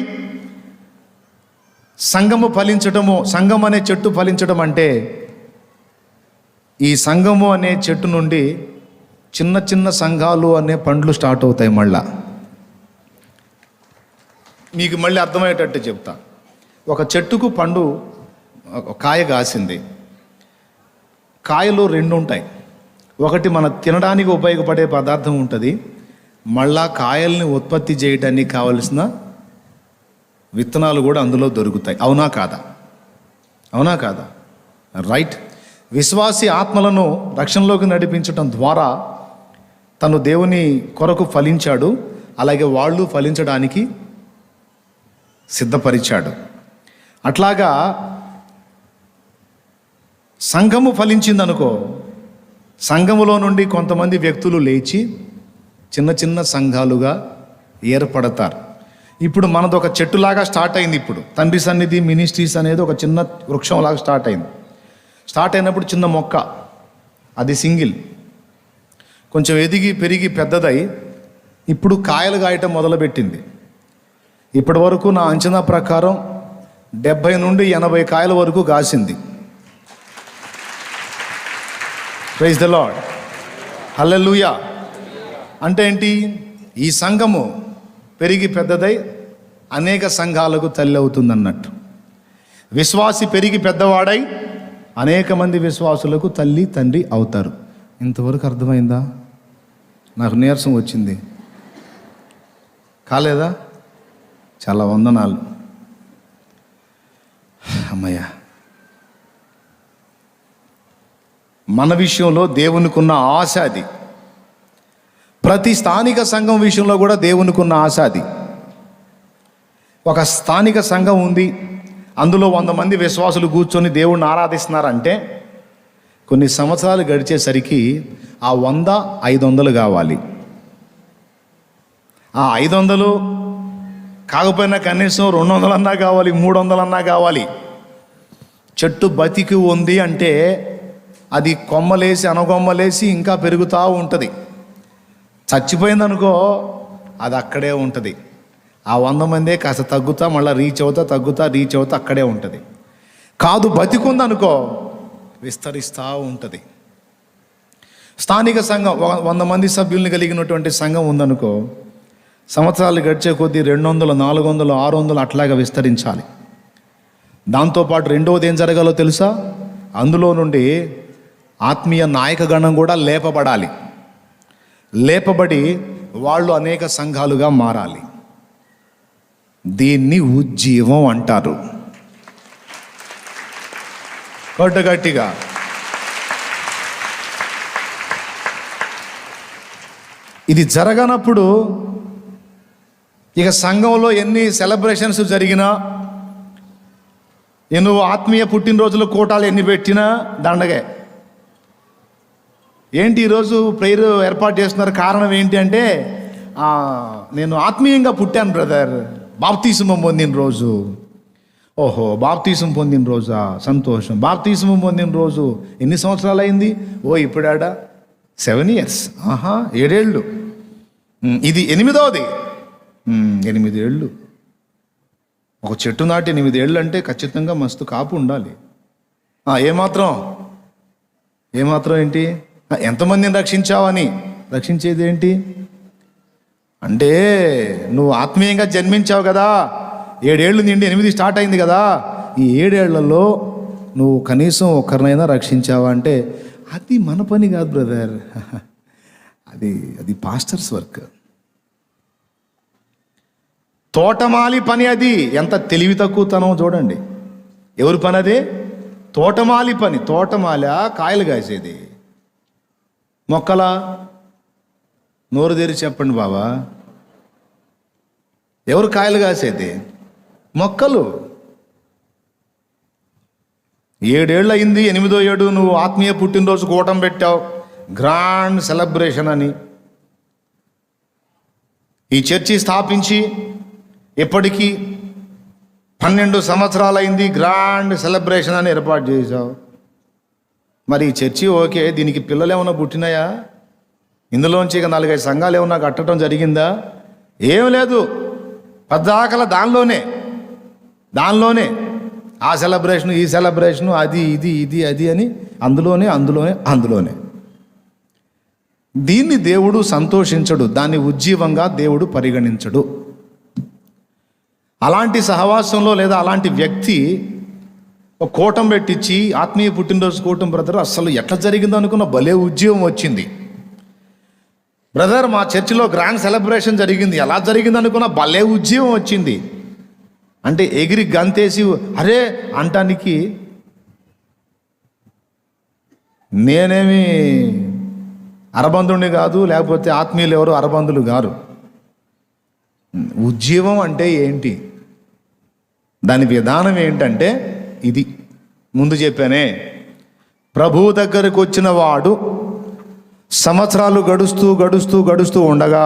సంఘము ఫలించటము, సంఘం అనే చెట్టు ఫలించడం అంటే ఈ సంఘము అనే చెట్టు నుండి చిన్న చిన్న సంఘాలు అనే పండ్లు స్టార్ట్ అవుతాయి. మీకు మళ్ళీ అర్థమయ్యేటట్టు చెప్తా. ఒక చెట్టుకు పండు, కాయ కాసింది. కాయలు రెండు ఉంటాయి. ఒకటి మన తినడానికి ఉపయోగపడే పదార్థం ఉంటుంది, మళ్ళా కాయల్ని ఉత్పత్తి చేయడానికి కావలసిన విత్తనాలు కూడా అందులో దొరుకుతాయి. అవునా కాదా? అవునా కాదా? రైట్. విశ్వాసి ఆత్మలను రక్షణలోకి నడిపించటం ద్వారా తను దేవుని కొరకు ఫలించాడు, అలాగే వాళ్ళు ఫలించడానికి సిద్ధపరిచాడు. అట్లాగా సంఘము ఫలించిందనుకో, సంఘములో నుండి కొంతమంది వ్యక్తులు లేచి చిన్న చిన్న సంఘాలుగా ఏర్పడతారు. ఇప్పుడు మనది ఒక చెట్టులాగా స్టార్ట్ అయింది. ఇప్పుడు తండ్రి సన్నిధి మినిస్ట్రీస్ అనేది ఒక చిన్న వృక్షంలాగా స్టార్ట్ అయింది. స్టార్ట్ అయినప్పుడు చిన్న మొక్క, అది సింగిల్, కొంచెం ఎదిగి పెరిగి పెద్దదై ఇప్పుడు కాయలు కాయటం మొదలుపెట్టింది. ఇప్పటి వరకు నా అంచనా ప్రకారం 70 నుండి 80 కాయల వరకు కాసింది. ప్రైజ్ ద లార్డ్, హల్లెలూయా. అంటే ఏంటి? ఈ సంఘము పెరిగి పెద్దదై అనేక సంఘాలకు తల్లి అవుతుందన్నట్టు. విశ్వాసి పెరిగి పెద్దవాడై అనేక మంది విశ్వాసులకు తల్లి తండ్రి అవుతారు. ఇంతవరకు అర్థమైందా? నాకు నీరసం వచ్చింది, కాలేదా? చాలా వందనాలు అమ్మయ్య. మన విషయంలో దేవునికి ఉన్న ఆశ అది. ప్రతి స్థానిక సంఘం విషయంలో కూడా దేవునికి ఉన్న ఆశ అది. ఒక స్థానిక సంఘం ఉంది, అందులో 100 మంది విశ్వాసులు కూర్చొని దేవుణ్ణి ఆరాధిస్తున్నారంటే కొన్ని సంవత్సరాలు గడిచేసరికి ఆ 100 500 కావాలి. ఆ 500 కాకపోయినా కనీసం 200 అన్నా కావాలి, 300 అన్నా కావాలి. చెట్టు బతికి ఉంది అంటే అది కొమ్మలేసి అనగొమ్మలేసి ఇంకా పెరుగుతూ ఉంటుంది. చచ్చిపోయిందనుకో అది అక్కడే ఉంటుంది. ఆ 100 మందే కాస్త తగ్గుతా, మళ్ళీ రీచ్ అవుతా అక్కడే ఉంటుంది. కాదు, బతికుందనుకో విస్తరిస్తూ ఉంటుంది. స్థానిక సంఘం 100 మంది సభ్యుల్ని కలిగినటువంటి సంఘం ఉందనుకో, సంవత్సరాలు గడిచే కొద్దీ 200, 400, 600 అట్లాగా విస్తరించాలి. దాంతోపాటు రెండవది ఏం జరగాలో తెలుసా? అందులో నుండి ఆత్మీయ నాయకగణం కూడా లేపబడాలి. లేపబడి వాళ్ళు అనేక సంఘాలుగా మారాలి. దీన్ని ఉజ్జీవం అంటారు. గట్టిగా ఇది జరగనప్పుడు ఇక సంఘంలో ఎన్ని సెలబ్రేషన్స్ జరిగినా, నువ్వు ఆత్మీయ పుట్టినరోజుల కోటాలు ఎన్ని పెట్టినా దండగే. ఏంటి ఈరోజు ప్రేయర్ ఏర్పాటు చేస్తున్నారు, కారణం ఏంటి అంటే నేను ఆత్మీయంగా పుట్టాను బ్రదర్, బాప్తిస్మం పొందిన రోజు. ఓహో, బాప్తిస్మం పొందిన రోజా, సంతోషం. బాప్తిస్మం పొందిన రోజు ఎన్ని సంవత్సరాలు అయింది? ఇప్పుడాడా 7 years. 7 ఏళ్ళు. ఇది 8వది. 8 ఏళ్ళు. ఒక చెట్టు నాటి 8 ఏళ్ళు అంటే ఖచ్చితంగా మస్తు కాపు ఉండాలి. ఏమాత్రం ఏంటి? ఎంతమందిని రక్షించావని. రక్షించేది ఏంటి అంటే, నువ్వు ఆత్మీయంగా జన్మించావు కదా, 7 ఏళ్ళు నిండి 8 స్టార్ట్ అయింది కదా, ఈ 7 ఏళ్లలో నువ్వు కనీసం ఒకరినైనా రక్షించావా అంటే అది మన పని కాదు బ్రదర్, అది పాస్టర్స్ వర్క్, తోటమాలి పని. అది ఎంత తెలివి తక్కువతనం చూడండి. ఎవరి పని అది? తోటమాలి పని. తోటమాల కాయలు కాసేది, మొక్కలా? నోరు తెరిచి చెప్పండి బాబా, ఎవరు కాయలు కాసేది? మొక్కలు. 7 ఏళ్ళు అయింది, 8వ ఏడు నువ్వు ఆత్మీయ పుట్టినరోజు కూటం పెట్టావు, గ్రాండ్ సెలబ్రేషన్ అని. ఈ చర్చి స్థాపించి ఇప్పటికీ 12 సంవత్సరాలు అయింది, గ్రాండ్ సెలబ్రేషన్ అని ఏర్పాటు చేశావు. మరి ఈ చర్చి ఓకే, దీనికి పిల్లలు ఏమైనా పుట్టినాయా? ఇందులోంచి ఇక 4-5 సంఘాలు ఏమన్నా కట్టడం జరిగిందా? ఏం లేదు. పద్దాకల దానిలోనే ఆ సెలబ్రేషను, ఈ సెలబ్రేషను, అది ఇది ఇది అది అని అందులోనే. దీన్ని దేవుడు సంతోషించడు, దాన్ని ఉజ్జీవంగా దేవుడు పరిగణించడు. అలాంటి సహవాసంలో లేదా అలాంటి వ్యక్తి ఒక కూటం పెట్టించి ఆత్మీయ పుట్టినరోజు కూటం, బ్రదర్ అసలు ఎట్లా జరిగిందో అనుకున్న భలే ఉజ్జీవం వచ్చింది. బ్రదర్ మా చర్చిలో గ్రాండ్ సెలబ్రేషన్ జరిగింది, ఎలా జరిగింది అనుకున్న భలే ఉజ్జీవం వచ్చింది అంటే ఎగిరి గంతేసి అరే అంటానికి నేనేమి అరబంధుడిని కాదు, లేకపోతే ఆత్మీయులు ఎవరు అరబంధులు గారు. ఉజ్జీవం అంటే ఏంటి, దాని విధానం ఏంటంటే ఇది ముందు చెప్పానే. ప్రభువు దగ్గరకు వచ్చిన వాడు సంవత్సరాలు గడుస్తూ ఉండగా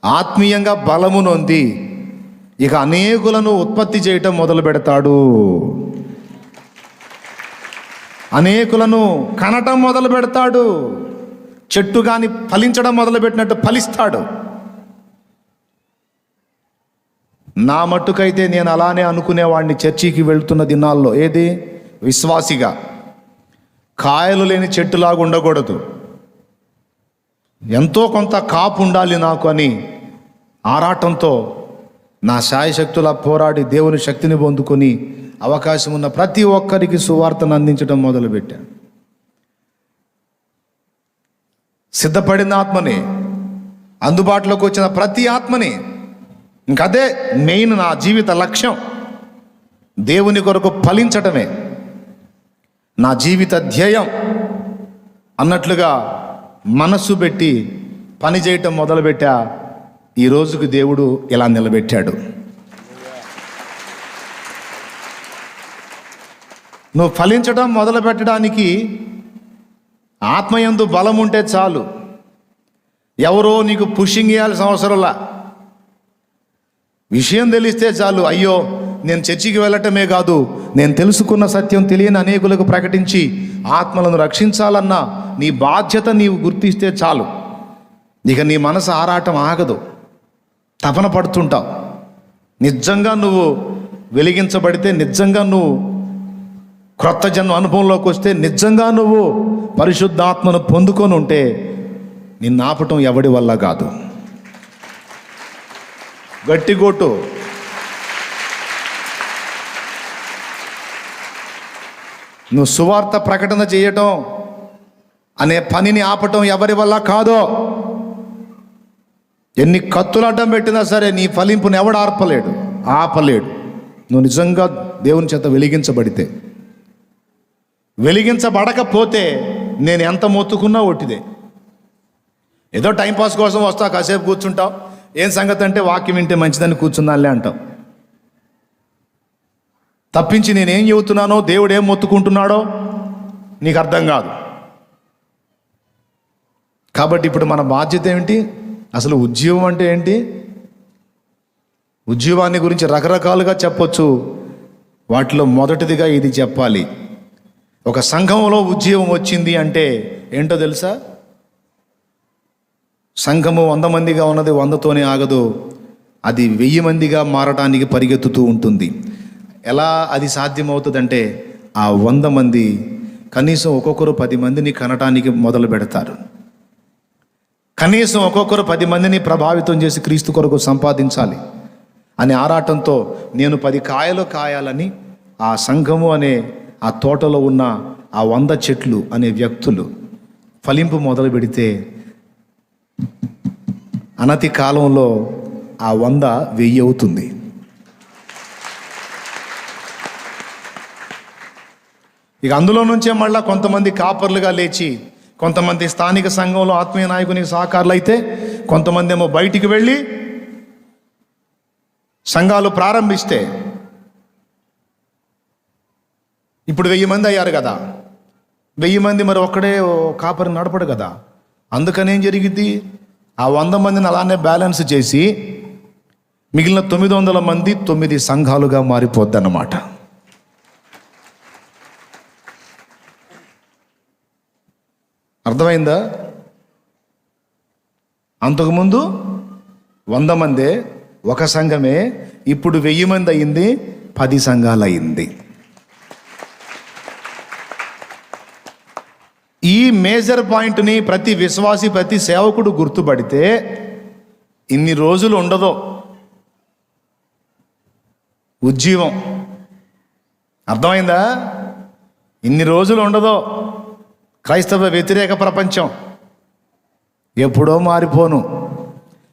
ఆత్మీయంగా బలము నొంది ఇక అనేకులను ఉత్పత్తి చేయటం మొదలు పెడతాడు. అనేకులను కనటం మొదలు పెడతాడు. చెట్టు కానీ ఫలించడం మొదలుపెట్టినట్టు ఫలిస్తాడు. నా మట్టుకైతే నేను అలానే అనుకునేవాడిని చర్చికి వెళ్తున్న దినాల్లో. ఏది? విశ్వాసిగా కాయలు లేని చెట్టులాగా ఉండకూడదు, ఎంతో కొంత కాపు ఉండాలి నాకు అని ఆరాటంతో నా శాయశక్తులా పోరాడి దేవుని శక్తిని పొందుకొని అవకాశం ఉన్న ప్రతి ఒక్కరికి సువార్తను అందించడం మొదలుపెట్టాను. సిద్ధపడిన ఆత్మని, అందుబాటులోకి వచ్చిన ప్రతి ఆత్మని, ఇంకదే మెయిన్ నా జీవిత లక్ష్యం. దేవుని కొరకు ఫలించటమే నా జీవిత ధ్యేయం అన్నట్లుగా మనస్సు పెట్టి పని చేయటం మొదలుపెట్టా. ఈ రోజుకి దేవుడు ఇలా నిలబెట్టాడు. నువ్వు ఫలించడం మొదలు పెట్టడానికి ఆత్మయందు బలం ఉంటే చాలు. ఎవరో నీకు పుషింగ్ చేయాల్సిన అవసరంలా, విషయం తెలిస్తే చాలు. అయ్యో నేను చర్చికి వెళ్ళటమే కాదు, నేను తెలుసుకున్న సత్యం తెలియని అనేకులకు ప్రకటించి ఆత్మలను రక్షించాలన్న నీ బాధ్యత నీవు గుర్తిస్తే చాలు. ఇక నీ మనసు ఆరాటం ఆగదు, తపన పడుతుంటావు. నిజంగా నువ్వు వెలిగించబడితే, నిజంగా నువ్వు క్రొత్త జన్మ అనుభవంలోకి వస్తే, నిజంగా నువ్వు పరిశుద్ధాత్మను పొందుకొని ఉంటే నిన్ను ఆపటం ఎవడి వల్ల కాదు. గట్టిగొట్టు. నువ్వు సువార్త ప్రకటన చేయటం అనే పనిని ఆపటం ఎవరి వల్ల కాదో. ఎన్ని కత్తులు అడ్డం పెట్టినా సరే నీ ఫలింపుని ఎవడు ఆపలేడు. నువ్వు నిజంగా దేవుని చేత వెలిగించబడితే. వెలిగించబడకపోతే నేను ఎంత మొత్తుకున్నా ఒట్టిదే. ఏదో టైంపాస్ కోసం వస్తా, కాసేపు కూర్చుంటావు. ఏం సంగతి అంటే వాక్యం వింటే మంచిదని కూర్చున్నానులే అంటావు. తప్పించి నేనేం చెబుతున్నానో, దేవుడు ఏం మొత్తుకుంటున్నాడో నీకు అర్థం కాదు. కాబట్టి ఇప్పుడు మన బాధ్యత ఏమిటి? అసలు ఉద్యోగం అంటే ఏంటి? ఉద్యోగాన్ని గురించి రకరకాలుగా చెప్పొచ్చు. వాటిలో మొదటిదిగా ఇది చెప్పాలి. ఒక సంఘంలో ఉద్యోగం వచ్చింది అంటే ఏంటో తెలుసా? సంఘము 100 మందిగా ఉన్నది 100తోనే ఆగదు, అది 1000 మందిగా మారటానికి పరిగెత్తుతూ ఉంటుంది. ఎలా అది సాధ్యమవుతుందంటే, ఆ 100 మంది కనీసం ఒక్కొక్కరు 10 మందిని కనటానికి మొదలు పెడతారు. కనీసం ఒక్కొక్కరు 10 మందిని ప్రభావితం చేసి క్రీస్తు కొరకు సంపాదించాలి అనే ఆరాటంతో నేను 10 కాయలు కాయాలని ఆ సంఘము అనే ఆ తోటలో ఉన్న ఆ 100 చెట్లు అనే వ్యక్తులు ఫలింపు మొదలు పెడితే అనతి కాలంలో ఆ 100 1000 అవుతుంది. ఇక అందులో నుంచే మళ్ళా కొంతమంది కాపర్లుగా లేచి, కొంతమంది స్థానిక సంఘంలో ఆత్మీయ నాయకునికి సహకారులు అయితే, కొంతమంది ఏమో బయటికి వెళ్ళి సంఘాలు ప్రారంభిస్తే ఇప్పుడు 1000 మంది అయ్యారు కదా. 1000 మంది మరి ఒక్కడే కాపరి నడపడు కదా. అందుకని ఏం జరిగింది? ఆ 100 మందిని అలానే బ్యాలెన్స్ చేసి మిగిలిన 900 మంది 9 సంఘాలుగా మారిపోద్ది అన్నమాట. అర్థమైందా? అంతకుముందు 100 మందే, ఒక సంఘమే. ఇప్పుడు 1000 మంది అయింది, 10 సంఘాలు అయింది. ఈ మేజర్ పాయింట్ని ప్రతి విశ్వాసి, ప్రతి సేవకుడు గుర్తుపడితే ఇన్ని రోజులు ఉండదో ఉజ్జీవం. అర్థమైందా? ఇన్ని రోజులు ఉండదో క్రైస్తవ వ్యతిరేక ప్రపంచం. ఎప్పుడో మారిపోను.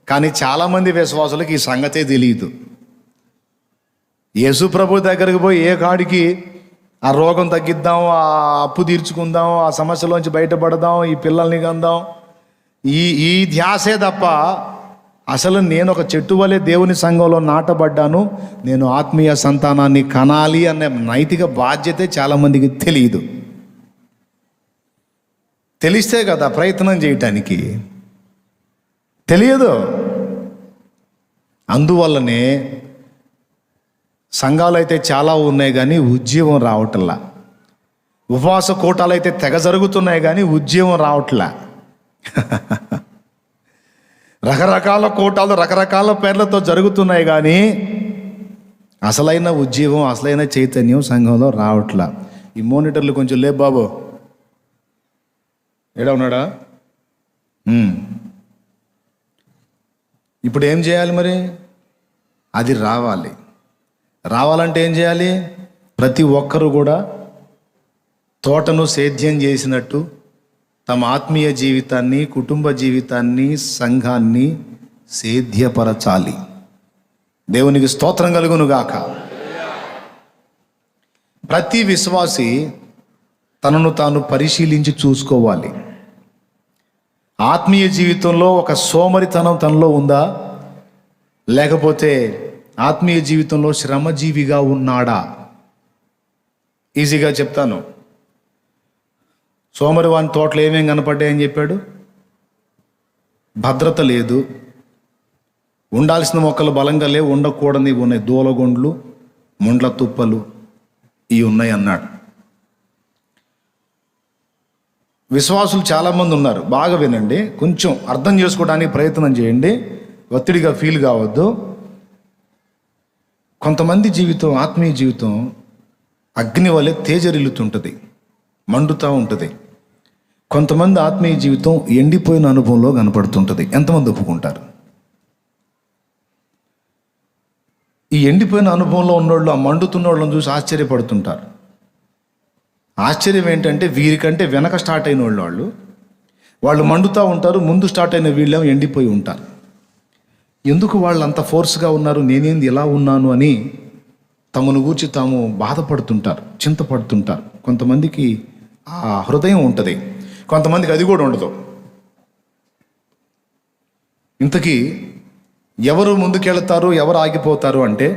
కానీ చాలామంది విశ్వాసులకు ఈ సంగతే తెలియదు. యేసు ప్రభు దగ్గరికి పోయి ఏ కాడికి ఆ రోగం తగ్గిద్దాం, ఆ అప్పు తీర్చుకుందాం, ఆ సమస్యలోంచి బయటపడదాం, ఈ పిల్లల్ని కందాం, ఈ ధ్యాసే తప్ప అసలు నేను ఒక చెట్టు వలె దేవుని సంఘంలో నాటబడ్డాను, నేను ఆత్మీయ సంతానాన్ని కనాలి అనే నైతిక బాధ్యతే చాలామందికి తెలియదు. తెలిస్తే కదా ప్రయత్నం చేయటానికి. తెలియదు. అందువల్లనే సంఘాలు అయితే చాలా ఉన్నాయి కానీ ఉజ్జీవం రావట్లా. ఉపవాస కూటాలు అయితే తెగ జరుగుతున్నాయి కానీ ఉజ్జీవం రావట్లా. రకరకాల కూటాలు రకరకాల పేర్లతో జరుగుతున్నాయి కానీ అసలైన ఉజ్జీవం, అసలైన చైతన్యం సంఘంలో రావట్లా. ఈ మోనిటర్లు కొంచెం లేపు బాబు. ఏడా ఉన్నాడా? ఇప్పుడు ఏం చేయాలి మరి? అది రావాలంటే ఏం చేయాలి? ప్రతి ఒక్కరూ కూడా తోటను సేద్యం చేసినట్టు తమ ఆత్మీయ జీవితాన్ని, కుటుంబ జీవితాన్ని, సంఘాన్ని సేద్యపరచాలి. దేవునికి స్తోత్రం కలుగును గాక. ప్రతి విశ్వాసి తనను తాను పరిశీలించి చూసుకోవాలి. ఆత్మీయ జీవితంలో ఒక సోమరితనం తనలో ఉందా, లేకపోతే ఆత్మీయ జీవితంలో శ్రమజీవిగా ఉన్నాడా? ఈజీగా చెప్తాను. సోమరివాని తోటలు ఏమేం కనపడ్డాయని చెప్పాడు? భద్రత లేదు, ఉండాల్సిన మొక్కలు బలంగా లేవు, ఉండకూడని ఉన్నాయి, దూలగొండ్లు, ముండ్ల తుప్పలు ఇవి ఉన్నాయి అన్నాడు. విశ్వాసులు చాలామంది ఉన్నారు. బాగా వినండి, కొంచెం అర్థం చేసుకోవడానికి ప్రయత్నం చేయండి, ఒత్తిడిగా ఫీల్ కావద్దు. కొంతమంది జీవితం, ఆత్మీయ జీవితం అగ్ని వలె తేజరిల్లుతుంటుంది, మండుతూ ఉంటుంది. కొంతమంది ఆత్మీయ జీవితం ఎండిపోయిన అనుభవంలో కనపడుతుంటుంది. ఎంతమంది ఒప్పుకుంటారు? ఈ ఎండిపోయిన అనుభవంలో ఉన్నోళ్ళు ఆ మండుతున్న వాళ్ళని చూసి ఆశ్చర్యపడుతుంటారు. ఆశ్చర్యం ఏంటంటే వీరికంటే వెనక స్టార్ట్ అయిన వాళ్ళు మండుతూ ఉంటారు, ముందు స్టార్ట్ అయిన వీళ్ళేమో ఎండిపోయి ఉంటారు. ఎందుకు వాళ్ళు అంత ఫోర్స్గా ఉన్నారు, నేనేంది ఇలా ఉన్నాను అని తమను గూర్చి తాము బాధపడుతుంటారు, చింతపడుతుంటారు. కొంతమందికి ఆ హృదయం ఉంటుంది, కొంతమందికి అది కూడా ఉండదు. ఇంతకీ ఎవరు ముందుకెళ్తారు, ఎవరు ఆగిపోతారు అంటే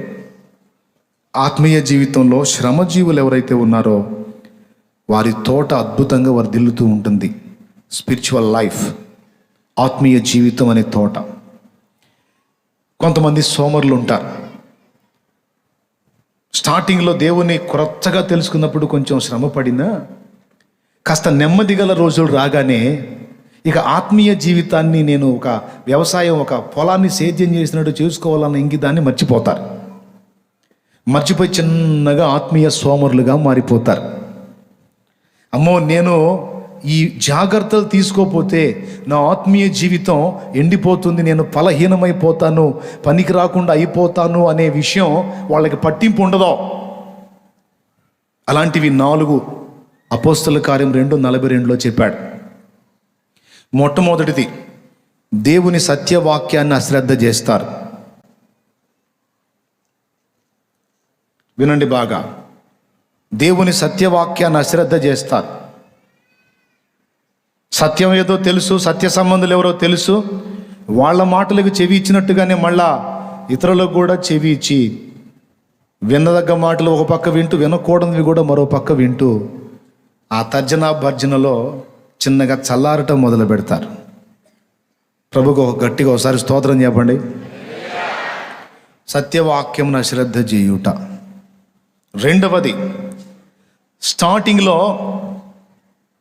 ఆత్మీయ జీవితంలో శ్రమజీవులు ఎవరైతే ఉన్నారో వారి తోట అద్భుతంగా వర్ధిల్లుతూ ఉంటుంది. స్పిరిచువల్ లైఫ్, ఆత్మీయ జీవితం అనే తోట. కొంతమంది సోమరులు ఉంటారు. స్టార్టింగ్లో దేవుని కొత్తగా తెలుసుకున్నప్పుడు కొంచెం శ్రమ పడినా కాస్త నెమ్మది గల రోజులు రాగానే ఇక ఆత్మీయ జీవితాన్ని నేను ఒక వ్యవసాయం, ఒక పొలాన్ని సేద్యం చేసినట్టు చేసుకోవాలన్న ఇంగిదాన్ని మర్చిపోతారు. మర్చిపోయి చిన్నగా ఆత్మీయ సోమరులుగా మారిపోతారు. అమ్మో, నేను ఈ జాగ్రత్తలు తీసుకోపోతే నా ఆత్మీయ జీవితం ఎండిపోతుంది, నేను ఫలహీనమైపోతాను, పనికి రాకుండా అయిపోతాను అనే విషయం వాళ్ళకి పట్టింపు ఉండదు. అలాంటివి 4 అపోస్తల కార్యం 2:42 చెప్పాడు. మొట్టమొదటిది, దేవుని సత్యవాక్యాన్ని అశ్రద్ధ చేస్తారు. వినండి బాగా, దేవుని సత్యవాక్యాన్ని అశ్రద్ధ చేస్తారు. సత్యం ఏదో తెలుసు, సత్య సంబంధులు ఎవరో తెలుసు, వాళ్ళ మాటలకు చెవి ఇచ్చినట్టుగానే మళ్ళా ఇతరులకు కూడా చెవి ఇచ్చి వినదగ్గ మాటలు ఒక పక్క వింటూ, వినకూడనివి కూడా మరో పక్క వింటూ ఆ తర్జన భర్జనలో చిన్నగా చల్లారటం మొదలు పెడతారు. ప్రభుకు గట్టిగా ఒకసారి స్తోత్రం చెప్పండి. సత్యవాక్యమును అశ్రద్ధ చేయుట. రెండవది, స్టార్టింగ్లో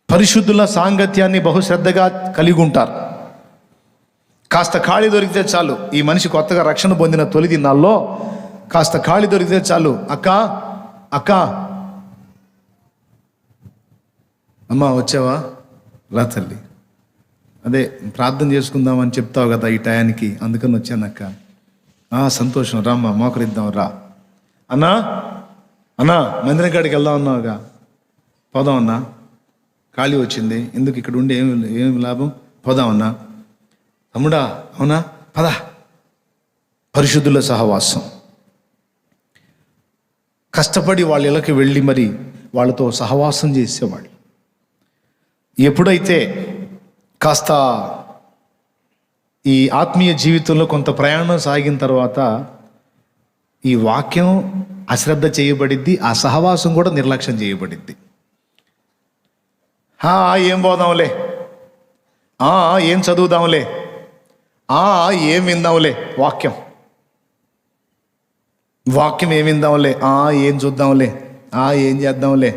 పరిశుద్ధుల సాంగత్యాన్ని బహుశ్రద్ధగా కలిగి ఉంటారు. కాస్త ఖాళీ దొరికితే చాలు, ఈ మనిషి కొత్తగా రక్షణ పొందిన తొలి దినాల్లో కాస్త ఖాళీ దొరికితే చాలు, అక్క అక్క అమ్మా వచ్చావా, రా తల్లి, అదే ప్రార్థన చేసుకుందామని చెప్తావు కదా ఈ టయానికి, అందుకని వచ్చానక్క. సంతోషం, రామ్మా మోకరిద్దాం, రా అన్నా. అన్నా మందిరం కాడికి వెళ్దాం అన్నావుగా, పోదాం అన్నా, ఖాళీ వచ్చింది, ఎందుకు ఇక్కడ ఉండి ఏమి లాభం, పోదాం అన్నా. తమ్ముడా అవునా, పద. పరిశుద్ధుల సహవాసం, కష్టపడి వాళ్ళ ఇళ్ళకి వెళ్ళి మరి వాళ్ళతో సహవాసం చేసేవాళ్ళు. ఎప్పుడైతే కాస్త ఈ ఆత్మీయ జీవితంలో కొంత ప్రయాణం సాగిన తర్వాత ఈ వాక్యం అశ్రద్ధ చేయబడిద్ది, ఆ సహవాసం కూడా నిర్లక్ష్యం చేయబడిద్ది. ఏం పోదాంలే, ఏం చదువుదాంలే, ఏం విందాంలే, వాక్యం ఏం విందాంలే, ఏం చూద్దాంలే, ఏం చేద్దాంలే.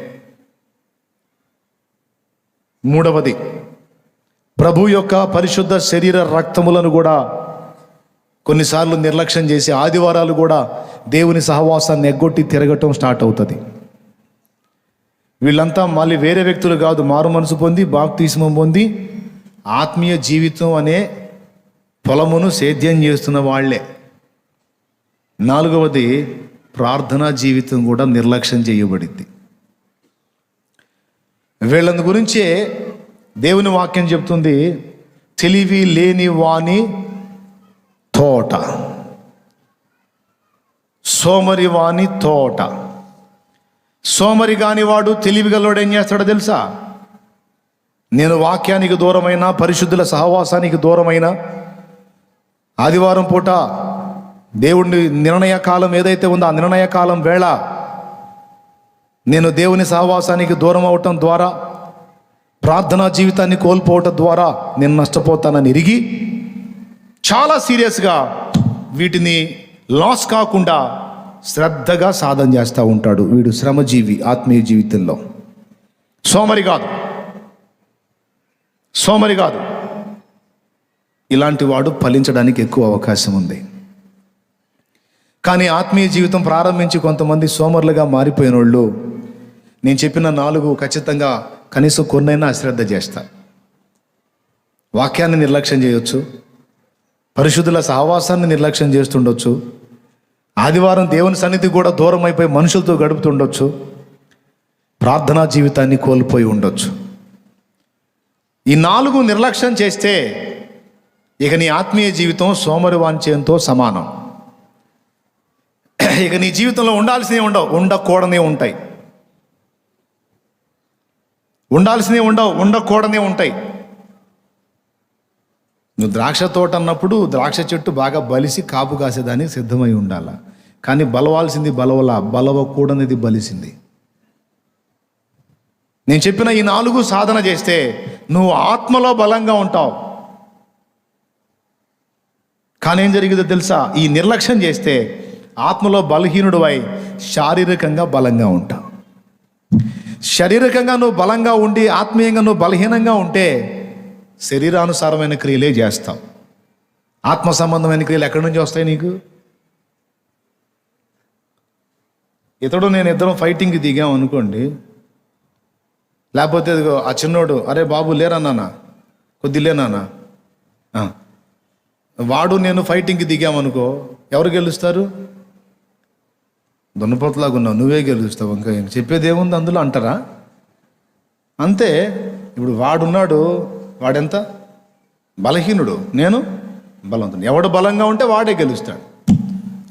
మూడవది, ప్రభు యొక్క పరిశుద్ధ శరీర రక్తములను కూడా కొన్నిసార్లు నిర్లక్ష్యం చేసి ఆదివారాలు కూడా దేవుని సహవాసాన్ని ఎగ్గొట్టి తిరగటం స్టార్ట్ అవుతుంది. వీళ్ళంతా మళ్ళీ వేరే వ్యక్తులు కాదు, మారు మనసు పొంది బాప్తిస్మం పొంది ఆత్మీయ జీవితం అనే పొలమును సేద్యం చేస్తున్న వాళ్ళే. నాలుగవది, ప్రార్థనా జీవితం కూడా నిర్లక్ష్యం చేయబడింది. వీళ్ళని గురించే దేవుని వాక్యం చెప్తుంది, తెలివి లేని వాని తోట, సోమరి వాని తోట. సోమరి కాని వాడు తెలివి గలవాడు ఏం చేస్తాడో తెలుసా? నేను వాక్యానికి దూరమైన, పరిశుద్ధుల సహవాసానికి దూరమైన, ఆదివారం పూట దేవుని నిర్ణయ కాలం ఏదైతే ఉందో ఆ నిర్ణయ కాలం వేళ నేను దేవుని సహవాసానికి దూరం అవటం ద్వారా, ప్రార్థనా జీవితాన్ని కోల్పోవటం ద్వారా నేను నష్టపోతానని ఎరిగి చాలా సీరియస్గా వీటిని లాస్ కాకుండా శ్రద్ధగా సాధన చేస్తూ ఉంటాడు. వీడు శ్రమజీవి ఆత్మీయ జీవితంలో. సోమరి కాదు. ఇలాంటి వాడు ఫలించడానికి ఎక్కువ అవకాశం ఉంది. కానీ ఆత్మీయ జీవితం ప్రారంభించి కొంతమంది సోమరులుగా మారిపోయిన వాళ్ళు, నేను చెప్పిన 4 ఖచ్చితంగా కనీసం కొన్నైనా అశ్రద్ధ చేస్తారు. వాక్యాన్ని నిర్లక్ష్యం చేయొచ్చు, పరిశుద్ధుల సహవాసాన్ని నిర్లక్ష్యం చేస్తుండొచ్చు, ఆదివారం దేవుని సన్నిధి కూడా దూరం అయిపోయి మనుషులతో గడుపుతుండొచ్చు, ప్రార్థనా జీవితాన్ని కోల్పోయి ఉండొచ్చు. ఈ 4 నిర్లక్ష్యం చేస్తే ఇక నీ ఆత్మీయ జీవితం సోమరి వాంఛంతో సమానం. ఇక నీ జీవితంలో ఉండాల్సినవి ఉండవు, ఉండకూడనే ఉంటాయి. ఉండకూడనే ఉంటాయి. నువ్వు ద్రాక్ష తోట అన్నప్పుడు ద్రాక్ష చెట్టు బాగా బలిసి కాపు కాసేదానికి సిద్ధమై ఉండాల. కానీ బలవాల్సింది బలవకూడనిది బలిసింది. నేను చెప్పిన ఈ 4 సాధన చేస్తే నువ్వు ఆత్మలో బలంగా ఉంటావు. కానీ ఏం జరిగిందో తెలుసా? ఈ నిర్లక్ష్యం చేస్తే ఆత్మలో బలహీనుడివై శారీరకంగా బలంగా ఉంటావు. శారీరకంగా నువ్వు బలంగా ఉండి ఆత్మీయంగా నువ్వు బలహీనంగా ఉంటే శరీరానుసారమైన క్రియలే చేస్తావు. ఆత్మ సంబంధమైన క్రియలు ఎక్కడి నుంచి వస్తాయి నీకు? నేను ఇద్దరం ఫైటింగ్కి దిగాం అనుకోండి, లేకపోతే ఆ చిన్నోడు, అరే బాబు లేరా నాన్న, కొద్దిలే నాన్న, వాడు నేను ఫైటింగ్కి దిగామనుకో, ఎవరు గెలుస్తారు? దున్నపోతులాగా ఉన్నావు, నువ్వే గెలుస్తావు. ఇంకా చెప్పేది ఏముంది అందులో అంటారా? అంతే. ఇప్పుడు వాడున్నాడు, వాడెంత బలహీనుడు, నేను బలవంతుడు. ఎవడు బలంగా ఉంటే వాడే గెలుస్తాడు.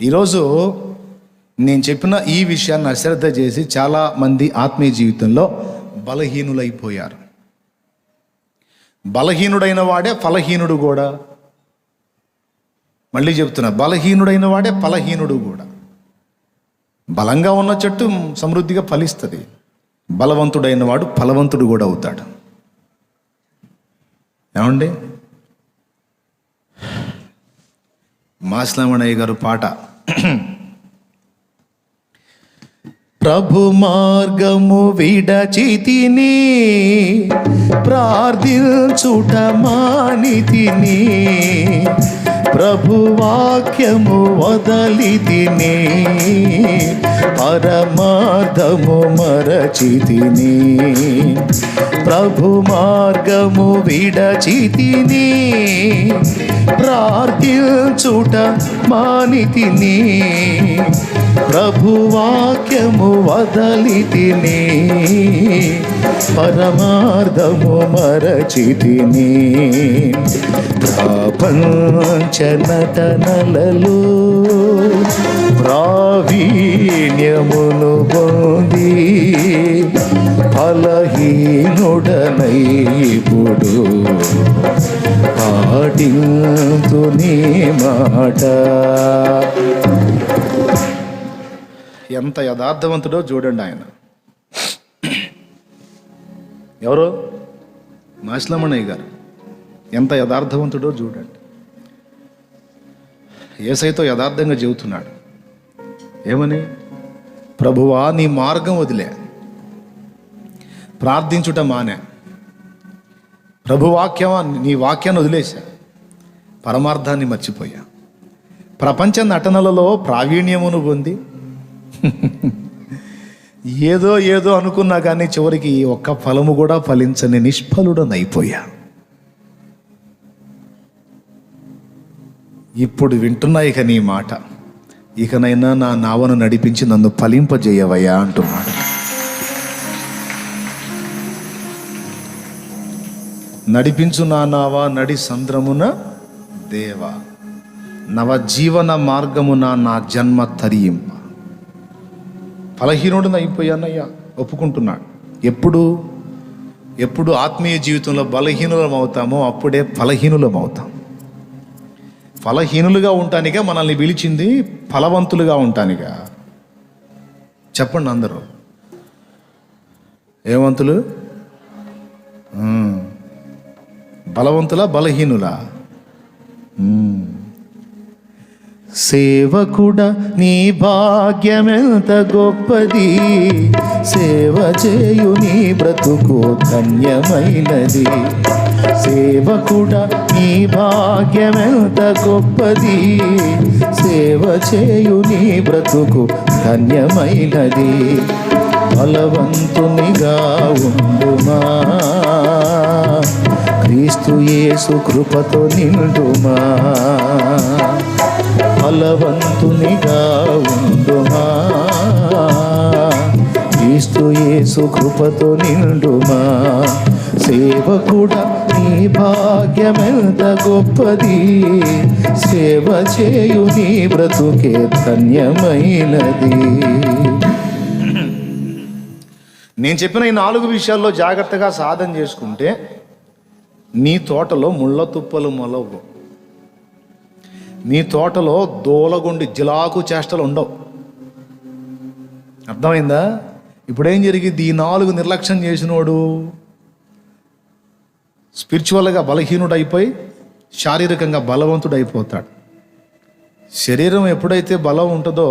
ఈరోజు నేను చెప్పిన ఈ విషయాన్ని అశ్రద్ధ చేసి చాలామంది ఆత్మీయ జీవితంలో బలహీనులైపోయారు. బలహీనుడైన వాడే ఫలహీనుడు కూడా. మళ్ళీ చెప్తున్నా, బలహీనుడైన వాడే ఫలహీనుడు కూడా. బలంగా ఉన్న చెట్టు సమృద్ధిగా ఫలిస్తుంది. బలవంతుడైన వాడు ఫలవంతుడు కూడా అవుతాడు. ఏమండి? మాస్లామణయ్య గారు పాట, ప్రభు మార్గము విడచితిని, ప్రార్థించుట మానితిని, ప్రభు వాక్యము వదలితిని, పరమార్థము మరచితిని. ప్రభు మార్గము విడచితిని, ప్రార్థించుట మానితిని, ప్రభు వాక్యము వదలితిని, పరమార్థము మరచితిని. ప్రపంచ నటనలలో ప్రావీణ్యమును పొంది ఫలహీనుడనై ఇప్పుడు పాటింతు నీ మాట. ఎంత యథార్థవంతుడో చూడండి ఆయన. ఎవరు? మాస్లమణయ్య గారు. ఎంత యథార్థవంతుడో చూడండి. యేసయ్యతో యథార్థంగా చెబుతున్నాడు. ఏమని? ప్రభువా నీ మార్గం వదిలే, ప్రార్థించుట మానే, ప్రభువాక్యమా నీ వాక్యాన్ని వదిలేశా, పరమార్థాన్ని మర్చిపోయా, ప్రపంచ నటనలలో ప్రావీణ్యమును పొంది ఏదో ఏదో అనుకున్నా కానీ చివరికి ఒక్క ఫలము కూడా ఫలించని నిష్ఫలుడనైపోయా. ఇప్పుడు వింటున్నా ఇక నీ మాట, ఇకనైనా నా నావను నడిపించి నన్ను ఫలింపజేయవయ్యా అంటున్నాడు. నడిపించు నా నావా నడి సంద్రమున దేవా, నవ జీవన మార్గమున నా జన్మ తరియింప. ఫలహీనుడిని అయిపోయానయ్యా, ఒప్పుకుంటున్నాడు. ఎప్పుడు ఆత్మీయ జీవితంలో బలహీనులం అవుతామో అప్పుడే ఫలహీనులం అవుతాం. ఫలహీనులుగా ఉంటానిగా మనల్ని పిలిచింది, ఫలవంతులుగా ఉంటానిగా. చెప్పండి అందరూ, ఏవంతులు? బలవంతులా బలహీనులా? సేవకుడా నీ భాగ్యమెంత గొప్పది, సేవ చేయు నీ బ్రతుకు ధన్యమైనది. సేవకుడా నీ భాగ్యమెంత గొప్పది, సేవ చేయు నీ బ్రతుకు ధన్యమైనది. బలవంతునిగా ఉండుమా, క్రీస్తు యేసు కృపతో నిండుమా. బలవంతునిగా ఉండుమా, క్రీస్తు యేసు కృపతో నిండుమా. సేవకుడా నీ భాగ్యమెంత గొప్పది, సేవ చేయు నీ బ్రతుకే ధన్యమైనది. నేను చెప్పిన ఈ 4 విషయాల్లో జాగ్రత్తగా సాధన చేసుకుంటే నీ తోటలో ముళ్ళ తుప్పలు మొలవు, నీ తోటలో దూలగుండి జిలాకు చేష్టలు ఉండవు. అర్థమైందా? ఇప్పుడేం జరిగింది? ఈ 4 నిర్లక్ష్యం చేసినోడు స్పిరిచువల్గా బలహీనుడైపోయి శారీరకంగా బలవంతుడైపోతాడు. శరీరం ఎప్పుడైతే బలం ఉంటుందో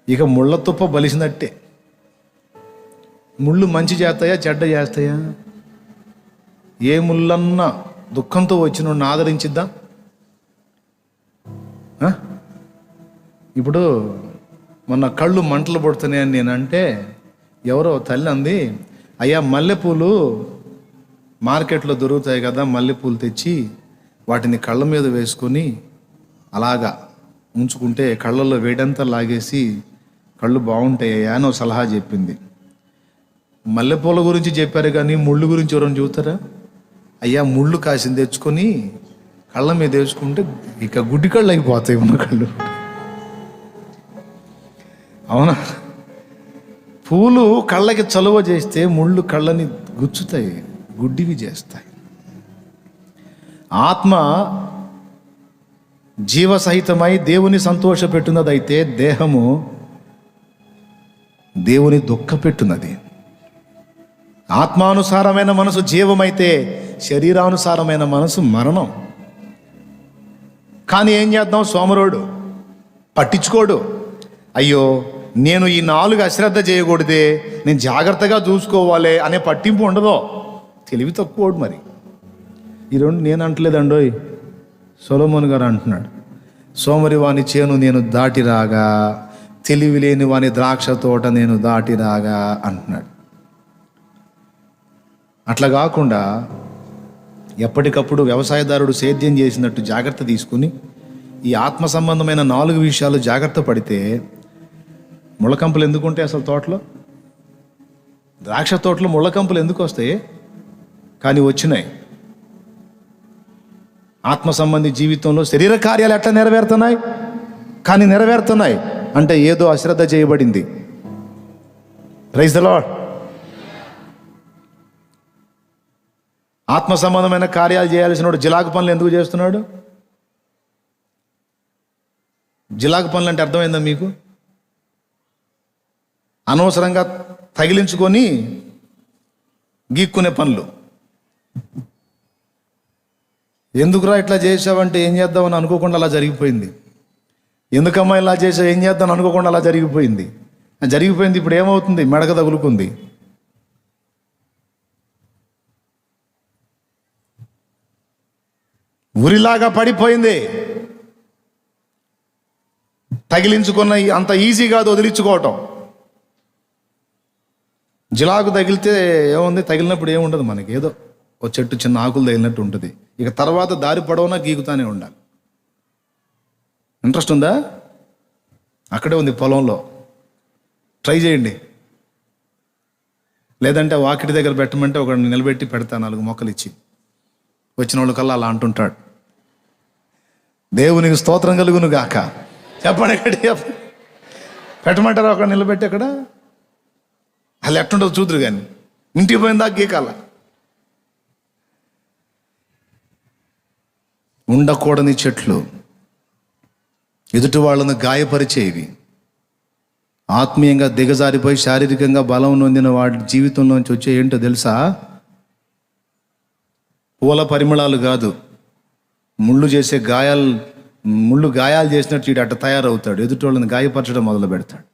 ఇక ముళ్ళ తుప్ప బలిసినట్టే. ముళ్ళు మంచి చేస్తాయా చెడ్డ చేస్తాయా? ఏ ముళ్ళన్నా దుఃఖంతో వచ్చిన ఆదరించిద్దా? ఇప్పుడు మొన్న కళ్ళు మంటలు పడుతున్నాయని నేనంటే ఎవరో తల్లి అంది, అయ్యా మల్లెపూలు మార్కెట్లో దొరుకుతాయి కదా, మల్లెపూలు తెచ్చి వాటిని కళ్ళ మీద వేసుకొని అలాగా ఉంచుకుంటే కళ్ళల్లో వేడంతా లాగేసి కళ్ళు బాగుంటాయా అని సలహా చెప్పింది. మల్లెపూల గురించి చెప్పారు కానీ ముళ్ళు గురించి ఎవరైనా చూస్తారా? అయ్యా ముళ్ళు కాసింది తెచ్చుకొని కళ్ళ మీద వేసుకుంటే ఇక గుడ్డి కళ్ళు అయిపోతాయి ఉన్న కళ్ళు. అవునా? పూలు కళ్ళకి చలువ చేస్తే ముళ్ళు కళ్ళని గుచ్చుతాయి, గుడ్డివి చేస్తాయి. ఆత్మ జీవసహితమై దేవుని సంతోషపెట్టున్నదైతే దేహము దేవుని దుఃఖపెట్టున్నది. ఆత్మానుసారమైన మనసు జీవమైతే శరీరానుసారమైన మనసు మరణం. కానీ ఏం చేద్దాం? సోమరోడు పట్టించుకోడు. అయ్యో నేను ఈ 4 అశ్రద్ధ చేయకూడదే, నేను జాగ్రత్తగా చూసుకోవాలి అనే పట్టింపు ఉండదో. తెలివి తక్కువడు మరి. ఈ రెండు నేను అంటలేదండోయ్, సొలొమోను గారు అంటున్నాడు. సోమరి వాని చేను నేను దాటి రాగా, తెలివి లేని వాని ద్రాక్ష తోట నేను దాటి రాగా అంటున్నాడు. అట్లా కాకుండా ఎప్పటికప్పుడు వ్యవసాయదారుడు సేద్యం చేసినట్టు జాగ్రత్త తీసుకుని ఈ ఆత్మ సంబంధమైన 4 విషయాలు జాగ్రత్త పడితే ముళ్ళకంపులు ఎందుకు ఉంటాయి అసలు తోటలో? ద్రాక్ష తోటలో ముళ్ళకంపులు ఎందుకు వస్తాయి? కానీ వచ్చినాయి. ఆత్మ సంబంధి జీవితంలో శరీర కార్యాలు ఎట్లా నెరవేరుతున్నాయి? కానీ నెరవేరుతున్నాయి అంటే ఏదో అశ్రద్ధ చేయబడింది. Praise the Lord. ఆత్మ సంబంధమైన కార్యాలు చేయాల్సిన జిలాగు పనులు ఎందుకు చేస్తున్నాడు? జిలాగు పనులు అంటే అర్థమైందా మీకు? అనవసరంగా తగిలించుకొని గీక్కునే పనులు. ఎందుకురా ఇట్లా చేసావంటే ఏం చేద్దామని అనుకోకుండా అలా జరిగిపోయింది. ఎందుకమ్మా ఇలా చేసావు, ఏం చేద్దాం అనుకోకుండా అలా జరిగిపోయింది. ఇప్పుడు ఏమవుతుంది? మెడక తగులుకుంది. ఉరిలాగా పడిపోయింది. తగిలించుకున్న అంత ఈజీ కాదు వదిలించుకోవటం. జిలాగు తగిలితే ఏముంది? తగిలినప్పుడు ఏముండదు మనకి, ఏదో ఓ చెట్టు చిన్న ఆకులు తగిలినట్టు ఉంటుంది. ఇక తర్వాత దారి పొడవునా గీకుతానే ఉండాలి. ఇంట్రెస్ట్ ఉందా? అక్కడే ఉంది పొలంలో, ట్రై చేయండి. లేదంటే వాకిటి దగ్గర పెట్టమంటే ఒక నిలబెట్టి పెడతా 4 మొక్కలు ఇచ్చి. వచ్చిన వాళ్ళు కల్లా అలా అంటుంటాడు, దేవునికి స్తోత్రం కలుగును గాక. చెప్పండి, పెట్టమంటారా ఒక నిలబెట్టి అక్కడ? అలా ఎట్టుంటుందో చూదురు కానీ ఇంటికి పోయిందా గీకాల. ఉండకూడని చెట్లు ఎదుటి వాళ్ళను గాయపరిచేవి, ఆత్మీయంగా దిగజారిపోయి శారీరకంగా బలం నొందిన వాడి జీవితంలోంచి వచ్చే ఏంటో తెలుసా? పూల పరిమళాలు కాదు, ముళ్ళు గాయాలు చేసినట్టు వీడు అట్ట తయారవుతాడు. ఎదుటి వాళ్ళని గాయపరచడం మొదలు పెడతాడు.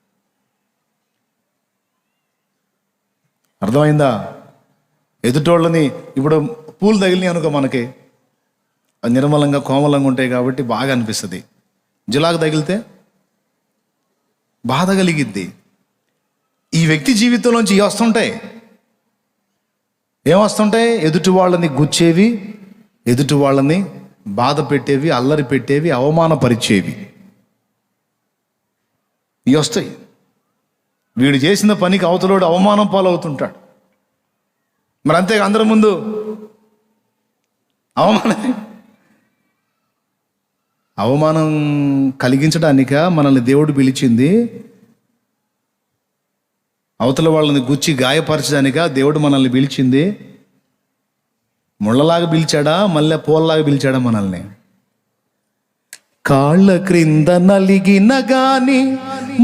అర్థమైందా? ఎదుటోళ్ళని ఇప్పుడు పూలు తగిలినాయి అనుకో, మనకి నిర్మలంగా కోమలంగా ఉంటాయి కాబట్టి బాగా అనిపిస్తుంది. జిలాగు తగిలితే బాధ కలిగిద్ది. ఈ వ్యక్తి జీవితంలోంచి ఏమొస్తుంటాయి? ఎదుటి వాళ్ళని గుచ్చేవి, ఎదుటి వాళ్ళని బాధ పెట్టేవి, అల్లరి పెట్టేవి, అవమానపరిచేవి ఇవి వస్తాయి. వీడు చేసిన పనికి అవతలోడు అవమానం పాలవుతుంటాడు. మరి అంతే, అందరి ముందు అవమానం కలిగించడానిక మనల్ని దేవుడు పిలిచింది? అవతల వాళ్ళని గుచ్చి గాయపరచడానిక దేవుడు మనల్ని పిలిచింది? ముళ్ళలాగా పిలిచాడా, మళ్ళీ పూలలాగా పిలిచాడా మనల్ని? కాళ్ళ క్రింద నలిగిన గాని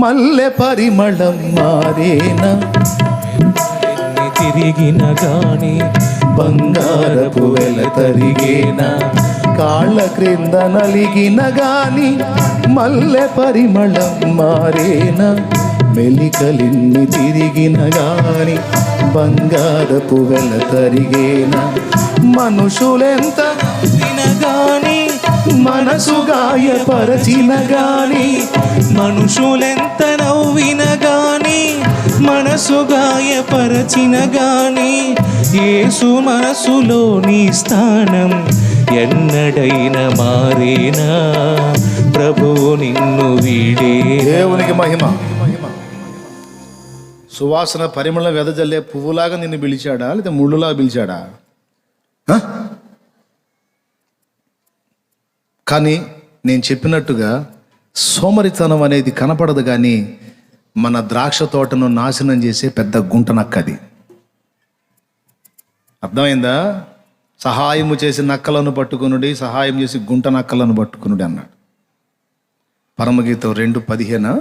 మల్లె పరిమళం మారేనా, తిరిగిన గాని బంగారపు వెల తరిగేనా. కాళ్ళ క్రింద నలిగిన గాని మల్లె పరిమళం మారేనా, మెలికలిన్ని తిరిగిన గాని బంగారపు వెల తరిగేనా. మనుషులెంత గాని మనసు గాయపరచిన గాని, మనుషులెంత నవ్విన గాని మనసు గాయపరచిన గాని, యేసు మనసులో నీ స్థానం ఎన్నడైనా మారేనా, ప్రభువు నిన్ను వీడే. దేవునికి మహిమ. సువాసన పరిమళం వెదజల్లే పువ్వులాగా నిన్ను పిలిచాడా, లేదా ముళ్ళులాగా పిలిచాడా? కానీ నేను చెప్పినట్టుగా సోమరితనం అనేది కనపడదు, కానీ మన ద్రాక్ష తోటను నాశనం చేసే పెద్ద గుంటనక్కది. అర్థమైందా? సహాయము చేసి నక్కలను పట్టుకునుడి, సహాయం చేసి గుంట నక్కలను పట్టుకునుడి అన్నాడు. పరమగీతం 2:15.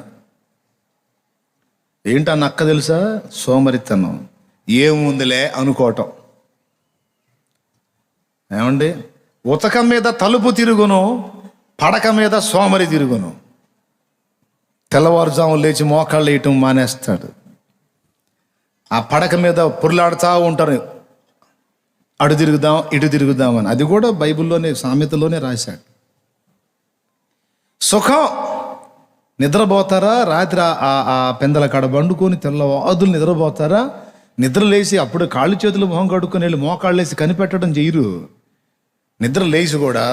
ఏంటా నక్క తెలుసా? సోమరితనం. ఏముందిలే అనుకోవటం. ఏమండి, ఉతకం మీద తలుపు తిరుగును, పడక మీద సోమరి తిరుగును. తెల్లవారుజాము లేచి మోకాళ్ళు వేయటం మానేస్తాడు. ఆ పడక మీద పురులాడుతూ ఉంటారు, అటు తిరుగుదాం ఇటు తిరుగుదామని. అది కూడా బైబిల్లోనే, సామెతలోనే రాశాడు. సుఖం. నిద్రపోతారా రాత్రి ఆ పెందల కాడ బండుకొని తెల్లవాదులు నిద్రపోతారా? నిద్ర లేచి అప్పుడు కాళ్ళు చేతులు మొహం కడుక్కొని వెళ్ళి మోకాళ్ళు వేసి కనిపెట్టడం చేయరు. నిద్ర లేచి కూడా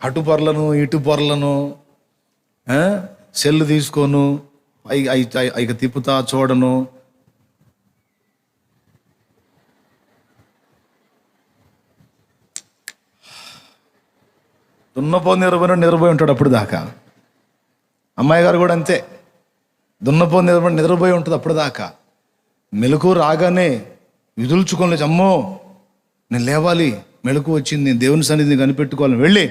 అటు పొరలను ఇటు పొరలను సెల్లు తీసుకోను, ఇక తిప్పుతా చూడను. దున్నపోని నిద్రపోయి ఉంటాడు అప్పుడు దాకా. అమ్మాయి గారు కూడా అంతే, దున్నపోని నిద్రపోయి ఉంటుంది అప్పుడు దాకా. మెలకు రాగానే విదుల్చుకొని లేచి, అమ్మో నేను లేవాలి, మెలకు వచ్చింది, నేను దేవుని సన్నిధిని కనిపెట్టుకోవాలని వెళ్ళి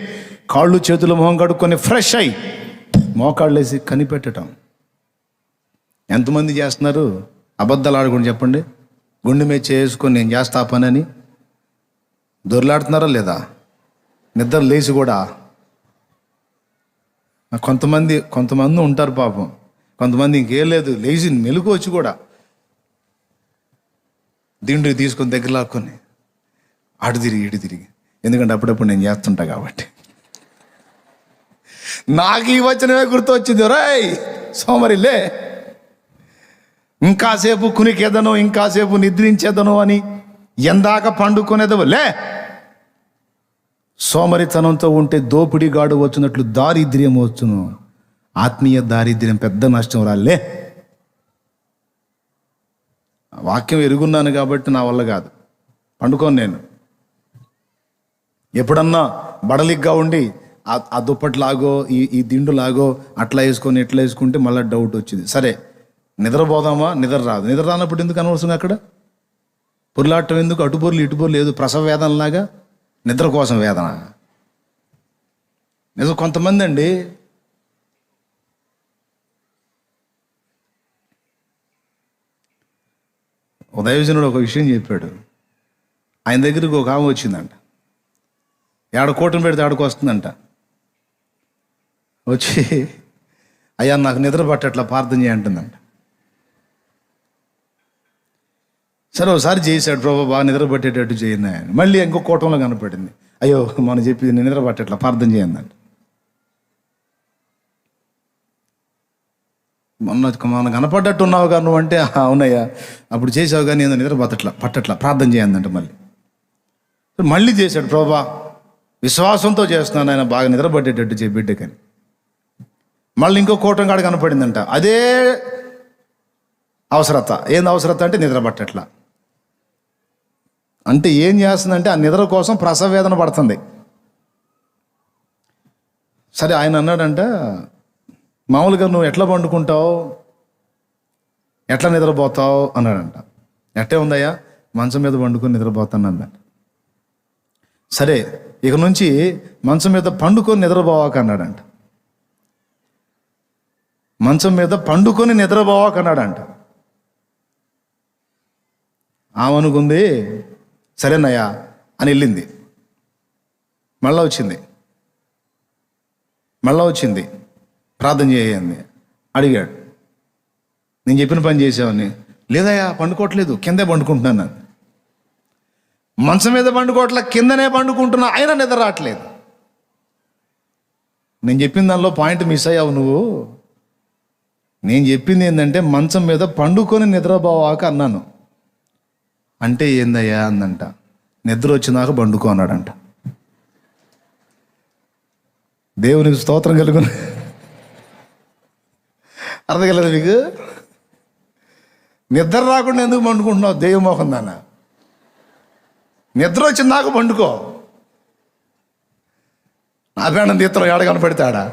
కాళ్ళు చేతులు మొహం కడుక్కొని ఫ్రెష్ అయ్యి మోకాళ్ళు వేసి కనిపెట్టడం. ఎంతమంది చేస్తున్నారు? అబద్ధాలు ఆడుకొని చెప్పండి. గుండె మీద చేసుకొని నేను చేస్తా పనని దొర్లాడుతున్నారా లేదా? నిద్ర లేచి కూడా కొంతమంది ఉంటారు పాపం. కొంతమంది ఇంకేం లేదు, లేచి మెలకు వచ్చి కూడా దిండు తీసుకొని దగ్గర లాక్కొని అటు తిరిగి ఇటు తిరిగి. ఎందుకంటే అప్పుడప్పుడు నేను చేస్తుంటా కాబట్టి. నాకు ఈ వచనమే గుర్తొచ్చింది, రాయ్ సోమరిలే, ఇంకాసేపు కునికేదను, ఇంకాసేపు నిద్రించేదను అని ఎందాక పండుకునేదవు లే. సోమరితనంతో ఉంటే దోపిడిగాడు వచ్చినట్లు దారిద్ర్యం వచ్చును. ఆత్మీయ దారిద్ర్యం పెద్ద నష్టం రాలే. వాక్యం ఎరుగున్నాను కాబట్టి నా వల్ల కాదు, పండుకోను నేను. ఎప్పుడన్నా బడలిగ్గా ఉండి ఆ దుప్పట్లాగో ఈ దిండులాగో అట్లా వేసుకొని ఇట్లా వేసుకుంటే మళ్ళీ డౌట్ వచ్చింది. సరే నిద్రపోదామా? నిద్ర రాదు. నిద్ర రానప్పుడు ఎందుకు అనవసరంగా అక్కడ పొరులాటం ఎందుకు? అటు పొరులు ఇటు పొరులు లేదు, ప్రసవ వేదనలాగా నిద్ర కోసం వేదన. నిజం. కొంతమంది అండి దైవజనుడు ఒక విషయం చెప్పాడు. ఆయన దగ్గరికి ఒక ఆమె వచ్చిందంట. ఏడ కోటం పెడితే ఆడకు వస్తుందంట. వచ్చి, అయ్యా నాకు నిద్ర పట్టట్లా, ప్రార్థన చేయంటుందంట. సరే ఒకసారి చేశాడు, ప్రభు బాగా నిద్ర పట్టేటట్టు చేయండి ఆయన. మళ్ళీ ఇంకో కోటంలో కనపడింది. అయ్యో మనం చెప్పి నిద్ర పట్టట్లా, ప్రార్థన చేయండి. మొన్న కనపడ్డట్టు ఉన్నావు కానీ నువ్వు అంటే, అవునయ్యా అప్పుడు చేసావు కానీ నేను నిద్ర పట్టట్లా ప్రార్థన చేయందంట. మళ్ళీ చేశాడు, ప్రభా విశ్వాసంతో చేస్తున్నాను ఆయన, బాగా నిద్ర పట్టేటట్టు చేయి బిడ్డకని. మళ్ళీ ఇంకో కోటం కాడ కనపడిందంట. అదే అవసరత. ఏంది అవసరత అంటే నిద్ర పట్టట్లా. అంటే ఏం చేస్తుందంటే ఆ నిద్ర కోసం ప్రసవ వేదన పడుతుంది. సరే ఆయన అన్నాడంట, మామూలుగా నువ్వు ఎట్లా పండుకుంటావు, ఎట్లా నిద్రపోతావు అన్నాడంట. ఎట్టే ఉందయ్యా, మంచం మీద పండుకొని నిద్రపోతాను అందంట. సరే ఇక నుంచి మంచం మీద పండుకొని నిద్రపోవాక అన్నాడంట. మంచం మీద పండుకొని నిద్రపోవాక అన్నాడంట. ఆమెనుకుంది సరేనయ్యా అని వెళ్ళింది. మళ్ళా వచ్చింది ప్రార్థన చేయండి అడిగాడు. నేను చెప్పిన పని చేసావని. లేదయ్యా పండుకోవట్లేదు, కిందే పండుకుంటున్నాను. మంచం మీద పండుకోవట్లే, కిందనే పండుకుంటున్నా, అయినా నిద్ర రావట్లేదు. నేను చెప్పిన దానిలో పాయింట్ మిస్ అయ్యావు నువ్వు. నేను చెప్పింది ఏంటంటే మంచం మీద పండుకొని నిద్రపోవాక అన్నాను. అంటే ఏందయ్యా అందంట. నిద్ర వచ్చినాక పండుకో అన్నాడంట. దేవునికి స్తోత్రం కలుగును. అర్థం కలదు మీకు? నిద్ర రాకుండా ఎందుకు పండుకుంటున్నావు దెయ్యమోహం దాన్న? నిద్ర వచ్చిందాక పండుకో. నా పేడం తీత్రం ఏడ కనపడతాడా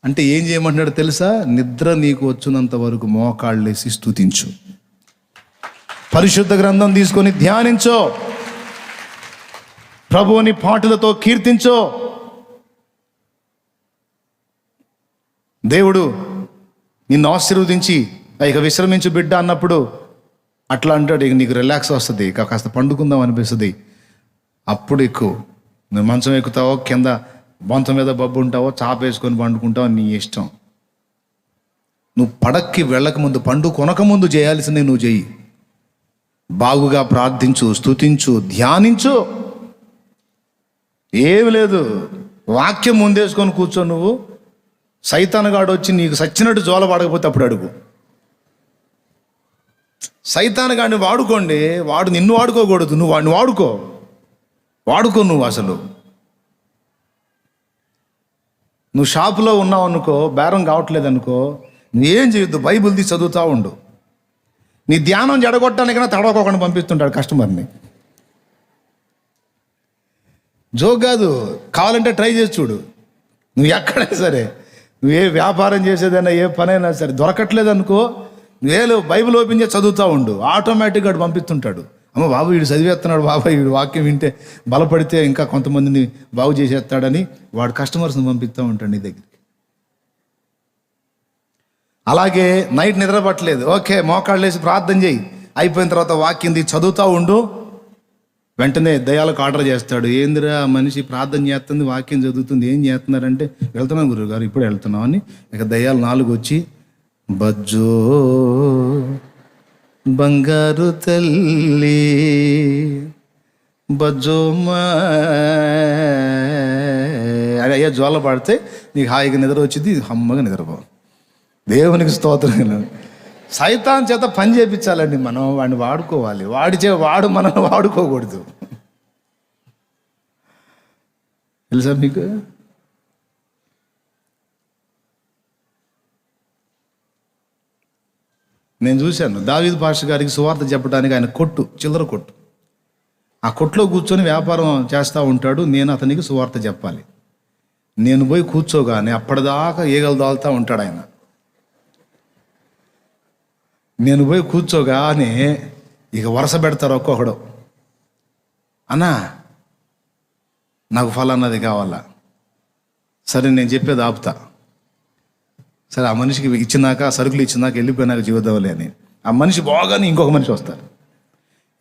అంటే ఏం చేయమంటున్నాడు తెలుసా? నిద్ర నీకు వచ్చినంత వరకు మోకాళ్ళేసి స్తుతించు, పరిశుద్ధ గ్రంథం తీసుకొని ధ్యానించో, ప్రభువుని పాటలతో కీర్తించో. దేవుడు నిన్ను ఆశీర్వదించి ఇక విశ్రమించు బిడ్డ అన్నప్పుడు అట్లా అంటాడు. ఇక నీకు రిలాక్స్ వస్తుంది, ఇక కాస్త పండుకుందాం అనిపిస్తుంది. అప్పుడు ఎక్కువ నువ్వు మంచం ఎక్కుతావో కింద బొంత మీద బొబ్బు ఉంటావో చాపేసుకొని పండుకుంటావో నీ ఇష్టం. నువ్వు పడక్కి వెళ్ళక ముందు, పండు కొనక ముందు చేయాల్సిందే నువ్వు చెయ్యి. బాగుగా ప్రార్థించు, స్తుతించు, ధ్యానించు. ఏమి లేదు, వాక్యం ముందేసుకొని కూర్చో. నువ్వు సైతానుగాడు వచ్చి నీకు సచ్చినట్టు జోల పడకపోతే అప్పుడు అడుగు. సైతానుగాడిని వాడుకోండి, వాడు నిన్ను వాడుకోకూడదు. నువ్వు వాడిని వాడుకో నువ్వు. అసలు నువ్వు షాపులో ఉన్నావు అనుకో, బేరం కావట్లేదు అనుకో, నువ్వేం చేయొద్దు, బైబిల్ తీసి చదువుతూ ఉండు. నీ ధ్యానం జడగొట్టడానికైనా తడవకోకుండా పంపిస్తుంటాడు కస్టమర్ని. జోక్ కాదు, కావాలంటే ట్రై చేసి చూడు. నువ్వు ఎక్కడైనా సరే, నువ్వు ఏ వ్యాపారం చేసేదైనా, ఏ పనైనా సరే, దొరకట్లేదు అనుకో, నువ్వేలో బైబిల్ ఓపెన్ చేసి చదువుతూ ఉండు, ఆటోమేటిక్గా వాడు పంపిస్తుంటాడు. అమ్మ బాబు వీడు చదివేస్తున్నాడు, బాబాయ్ వీడు వాక్యం వింటే బలపడితే ఇంకా కొంతమందిని బాగు చేసేస్తాడని వాడు కస్టమర్స్ని పంపిస్తూ ఉంటాడు నీ దగ్గరికి. అలాగే నైట్ నిద్రపట్టలేదు, ఓకే మోకాళ్ళు వేసి ప్రార్థన చేయి, అయిపోయిన తర్వాత వాక్యం చదువుతూ ఉండు. వెంటనే దయ్యాలకు ఆర్డర్ చేస్తాడు. ఏందిరా మనిషి ప్రార్థన చేస్తుంది, వాక్యం చదువుతుంది, ఏం చేస్తున్నారంటే వెళ్తున్నాం గురువుగారు, ఇప్పుడు వెళ్తున్నాం అని. ఇక దయ్యాలు 4 వచ్చి, బజ్జో బంగారు తల్లి బజ్జోమా అయ్యా జోల పాడితే నీకు హాయిగా నిద్ర వచ్చింది, హమ్మగా నిద్రపో. దేవునికి స్తోత్రం. సైతాన్ చేత పని చేయించాలండి మనం, వాడిని వాడుకోవాలి. వాడు మనల్ని వాడుకోకూడదు. తెలుసా మీకు? నేను చూశాను, దావీదు పాషా గారికి సువార్త చెప్పడానికి ఆయన చిల్లర కొట్టు, ఆ కొట్లో కూర్చొని వ్యాపారం చేస్తూ ఉంటాడు. నేను అతనికి సువార్త చెప్పాలి. నేను పోయి కూర్చోగానే అప్పటిదాకా ఈగలు దాల్తూ ఉంటాడు ఆయన. నేను పోయి కూర్చోగానే ఇక వరుస పెడతారు ఒక్కొక్కడు. అన్నా నాకు ఫలానాది కావాలా, సరే నేను చెప్పేది ఆపుతా. సరే ఆ మనిషికి ఇచ్చినాక, సరుకులు ఇచ్చినాక, వెళ్ళిపోయినాక చెబుదాంలే అని ఆ మనిషి బాగానే ఇంకొక మనిషి వస్తారు.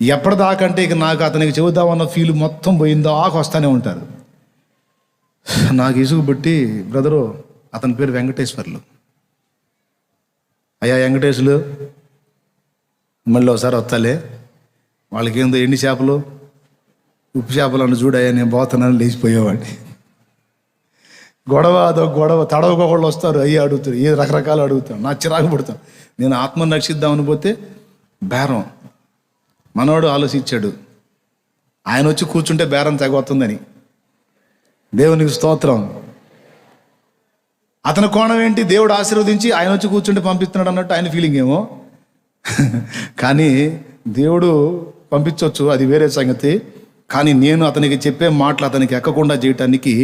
ఎప్పటిదాకంటే ఇక నాకు అతనికి చెబుదామన్న ఫీల్ మొత్తం పోయిందాక వస్తూనే ఉంటారు. నాకు ఇసుగు బట్టి, బ్రదరు అతని పేరు వెంకటేశ్వర్లు, అయ్యా వెంకటేశ్వర్లు మళ్ళీ ఒకసారి వస్తాలే, వాళ్ళకి ఏందో ఎండి చేపలు ఉప్పు చేపలు అన్న చూడయ్యా నేను పోతున్నాను లేచిపోయేవాడిని. గొడవ తడవకోళ్ళు వస్తారు, అయ్యి అడుగుతారు, ఏ రకరకాలు అడుగుతాను, నా చిరాకు పడతాను. నేను ఆత్మను రక్షిద్దామని పోతే బేరం. మనోడు ఆలోచించాడు, ఆయన వచ్చి కూర్చుంటే బేరం తెగొస్తుందని. దేవునికి స్తోత్రం. అతని కోణం ఏంటి, దేవుడు ఆశీర్వదించి ఆయన వచ్చి కూర్చుంటే పంపిస్తున్నాడు అన్నట్టు ఆయన ఫీలింగ్ ఏమో. కానీ దేవుడు పంపించవచ్చు, అది వేరే సంగతి. కానీ నేను అతనికి చెప్పే మాటలు అతనికి ఎక్కకుండా చేయటానికి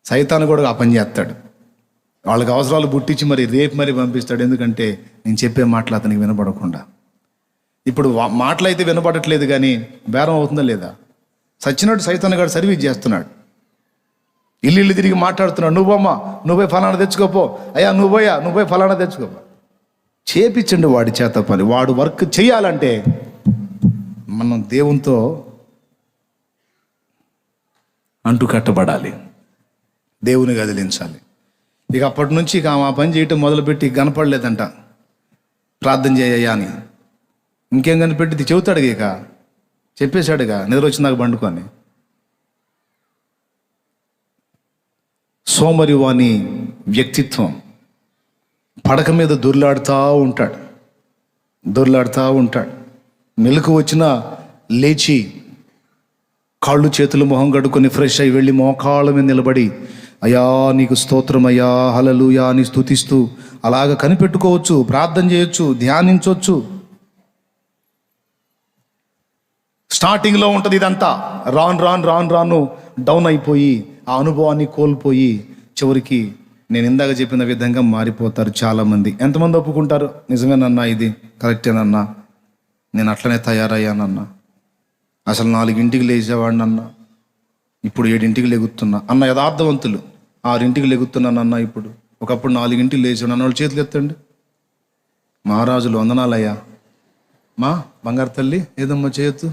సైతాను కూడా ఆ పని చేస్తాడు. వాళ్ళకి అవసరాలు పుట్టించి రేపు పంపిస్తాడు. ఎందుకంటే నేను చెప్పే మాటలు అతనికి వినపడకుండా. ఇప్పుడు మాటలు అయితే వినపడట్లేదు, కానీ బేరం అవుతుందా లేదా? సచ్చినట్టు సైతాను గారు సర్వీస్ చేస్తున్నాడు. ఇల్లు తిరిగి మాట్లాడుతున్నాడు, నువ్వమ్మా నువ్వు పోయి ఫలానా తెచ్చుకోపో, అయ్యా నువ్వు పోయి ఫలానా తెచ్చుకోపో. చేపించండి వాడి చేత పని. వాడు వర్క్ చేయాలంటే మనం దేవునితో అంటు కట్టబడాలి, దేవుని గదిలించాలి. ఇక అప్పటి నుంచి ఇక ఆ పని చేయటం మొదలుపెట్టి కనపడలేదంట, ప్రార్థన చేయయ్యా అని. ఇంకేం కనిపెట్టి చెబుతాడు, ఇక చెప్పేశాడుగా, నిద్ర వచ్చిందాక పండుకొని. సోమరి వాని వ్యక్తిత్వం, పడక మీద దొర్లాడుతూ ఉంటాడు. మెలకు వచ్చినా లేచి కాళ్ళు చేతులు మొహం కడుక్కొని ఫ్రెష్ అయి వెళ్ళి మోకాళ్ళ మీద నిలబడి, అయ్యా నీకు స్తోత్రం అయ్యా, హల్లెలూయా అని స్తుతిస్తూ అలాగ కనిపెట్టుకోవచ్చు, ప్రార్థన చేయొచ్చు, ధ్యానించవచ్చు. స్టార్టింగ్లో ఉంటుంది ఇదంతా. రాను డౌన్ అయిపోయి ఆ అనుభవాన్ని కోల్పోయి చివరికి నేను ఇందాక చెప్పిన విధంగా మారిపోతారు చాలామంది. ఎంతమంది ఒప్పుకుంటారు, నిజమేనన్నా ఇది కరెక్టేనన్నా, నేను అట్లనే తయారయ్యానన్నా, అసలు 4ంటికి లేచేవాడినన్నా, ఇప్పుడు 7ంటికి లెగుతున్నా అన్న యథార్థవంతులు. 6ంటికి లెగుతున్నానన్నా ఇప్పుడు. ఒకప్పుడు 4ంటికి లేచాడు అన్న వాళ్ళు చేతులు ఎత్తండి. మహారాజులు వందనాలయ్యా. మా బంగారు తల్లి ఏదమ్మా చేయొచ్చు,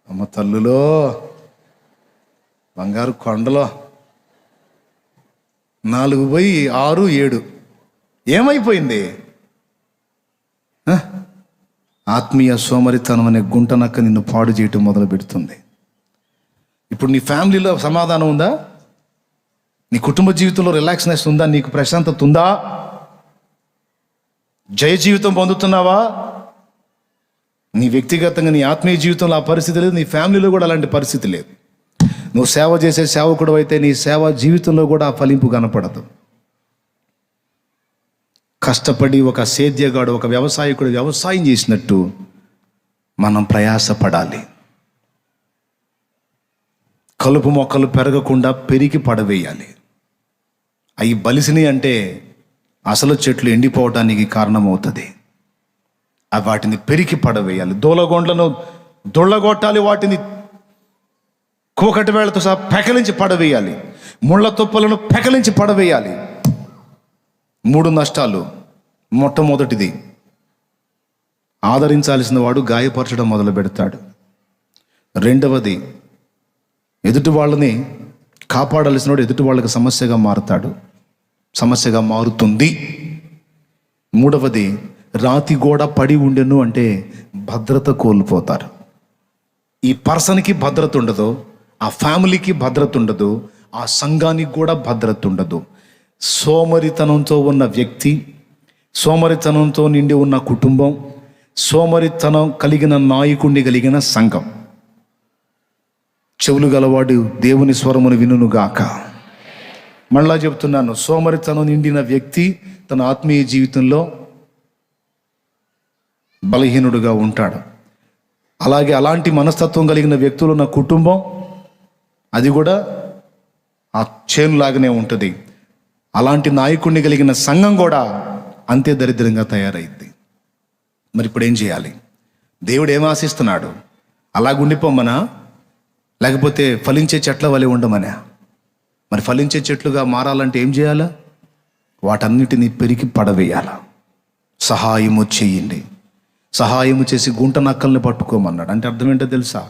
అమ్మ తల్లులో బంగారు కొండలో 4 పోయి 6, 7 ఏమైపోయింది? ఆత్మీయ సోమరితనం అనే గుంటనక్క నిన్ను పాడు చేయటం మొదలు పెడుతుంది. ఇప్పుడు నీ ఫ్యామిలీలో సమాధానం ఉందా? నీ కుటుంబ జీవితంలో రిలాక్స్నెస్ ఉందా? నీకు ప్రశాంతత ఉందా? జయ జీవితం పొందుతున్నావా? నీ వ్యక్తిగతంగా నీ ఆత్మీయ జీవితంలో ఆ పరిస్థితి లేదు, నీ ఫ్యామిలీలో కూడా అలాంటి పరిస్థితి లేదు. నువ్వు సేవ చేసే సేవకుడు అయితే నీ సేవ జీవితంలో కూడా ఆ ఫలింపు కనపడదు. కష్టపడి ఒక సేద్యగాడు, ఒక వ్యవసాయకుడు వ్యవసాయం చేసినట్టు మనం ప్రయాసపడాలి. కలుపు మొక్కలు పెరగకుండా పెరిగి పడవేయాలి. అవి బలిసిని అంటే అసలు చెట్లు ఎండిపోవడానికి కారణమవుతుంది. అవి వాటిని పెరికి పడవేయాలి. దూలగొండ్లను దొళ్ళగొట్టాలి, వాటిని కూకటి వేళ్లతో సహా పెకలించి పడవేయాలి. ముళ్ళ తుప్పలను పెకలించి పడవేయాలి. 3 నష్టాలు. మొట్టమొదటిది, ఆదరించాల్సిన వాడు గాయపరచడం మొదలు పెడతాడు. రెండవది, ఎదుటి వాళ్ళని కాపాడాల్సిన వాడు ఎదుటి వాళ్ళకి సమస్యగా మారుతాడు, సమస్యగా మారుతుంది. మూడవది, రాతి గోడ పడి ఉండెను అంటే భద్రత కోల్పోతారు. ఈ పర్సన్కి భద్రత ఉండదు, ఆ ఫ్యామిలీకి భద్రత ఉండదు, ఆ సంఘానికి కూడా భద్రత ఉండదు. సోమరితనంతో ఉన్న వ్యక్తి, సోమరితనంతో నిండి ఉన్న కుటుంబం, సోమరితనం కలిగిన నాయకుడిని కలిగిన సంఘం. చెవులు గలవాడు దేవుని స్వరమును వినుగాక. మళ్ళా చెప్తున్నాను, సోమరితనం నిండిన వ్యక్తి తన ఆత్మీయ జీవితంలో బలహీనుడుగా ఉంటాడు. అలాగే అలాంటి మనస్తత్వం కలిగిన వ్యక్తులు ఉన్న కుటుంబం, అది కూడా ఆ చేనులాగానే ఉంటుంది. అలాంటి నాయకుడిని కలిగిన సంఘం కూడా అంతే దరిద్రంగా తయారైంది. మరి ఇప్పుడు ఏం చేయాలి? దేవుడు ఏం ఆశిస్తున్నాడు? అలాగుండిపోమనా, లేకపోతే ఫలించే చెట్ల వలె ఉండమనా? మరి ఫలించే చెట్లుగా మారాలంటే ఏం చేయాలా? వాటన్నిటినీ పెరికి పడవేయాల. సహాయము చేయండి. సహాయము చేసి గుంట నక్కల్ని పట్టుకోమన్నాడు. అంటే అర్థం ఏంటో తెలుసా?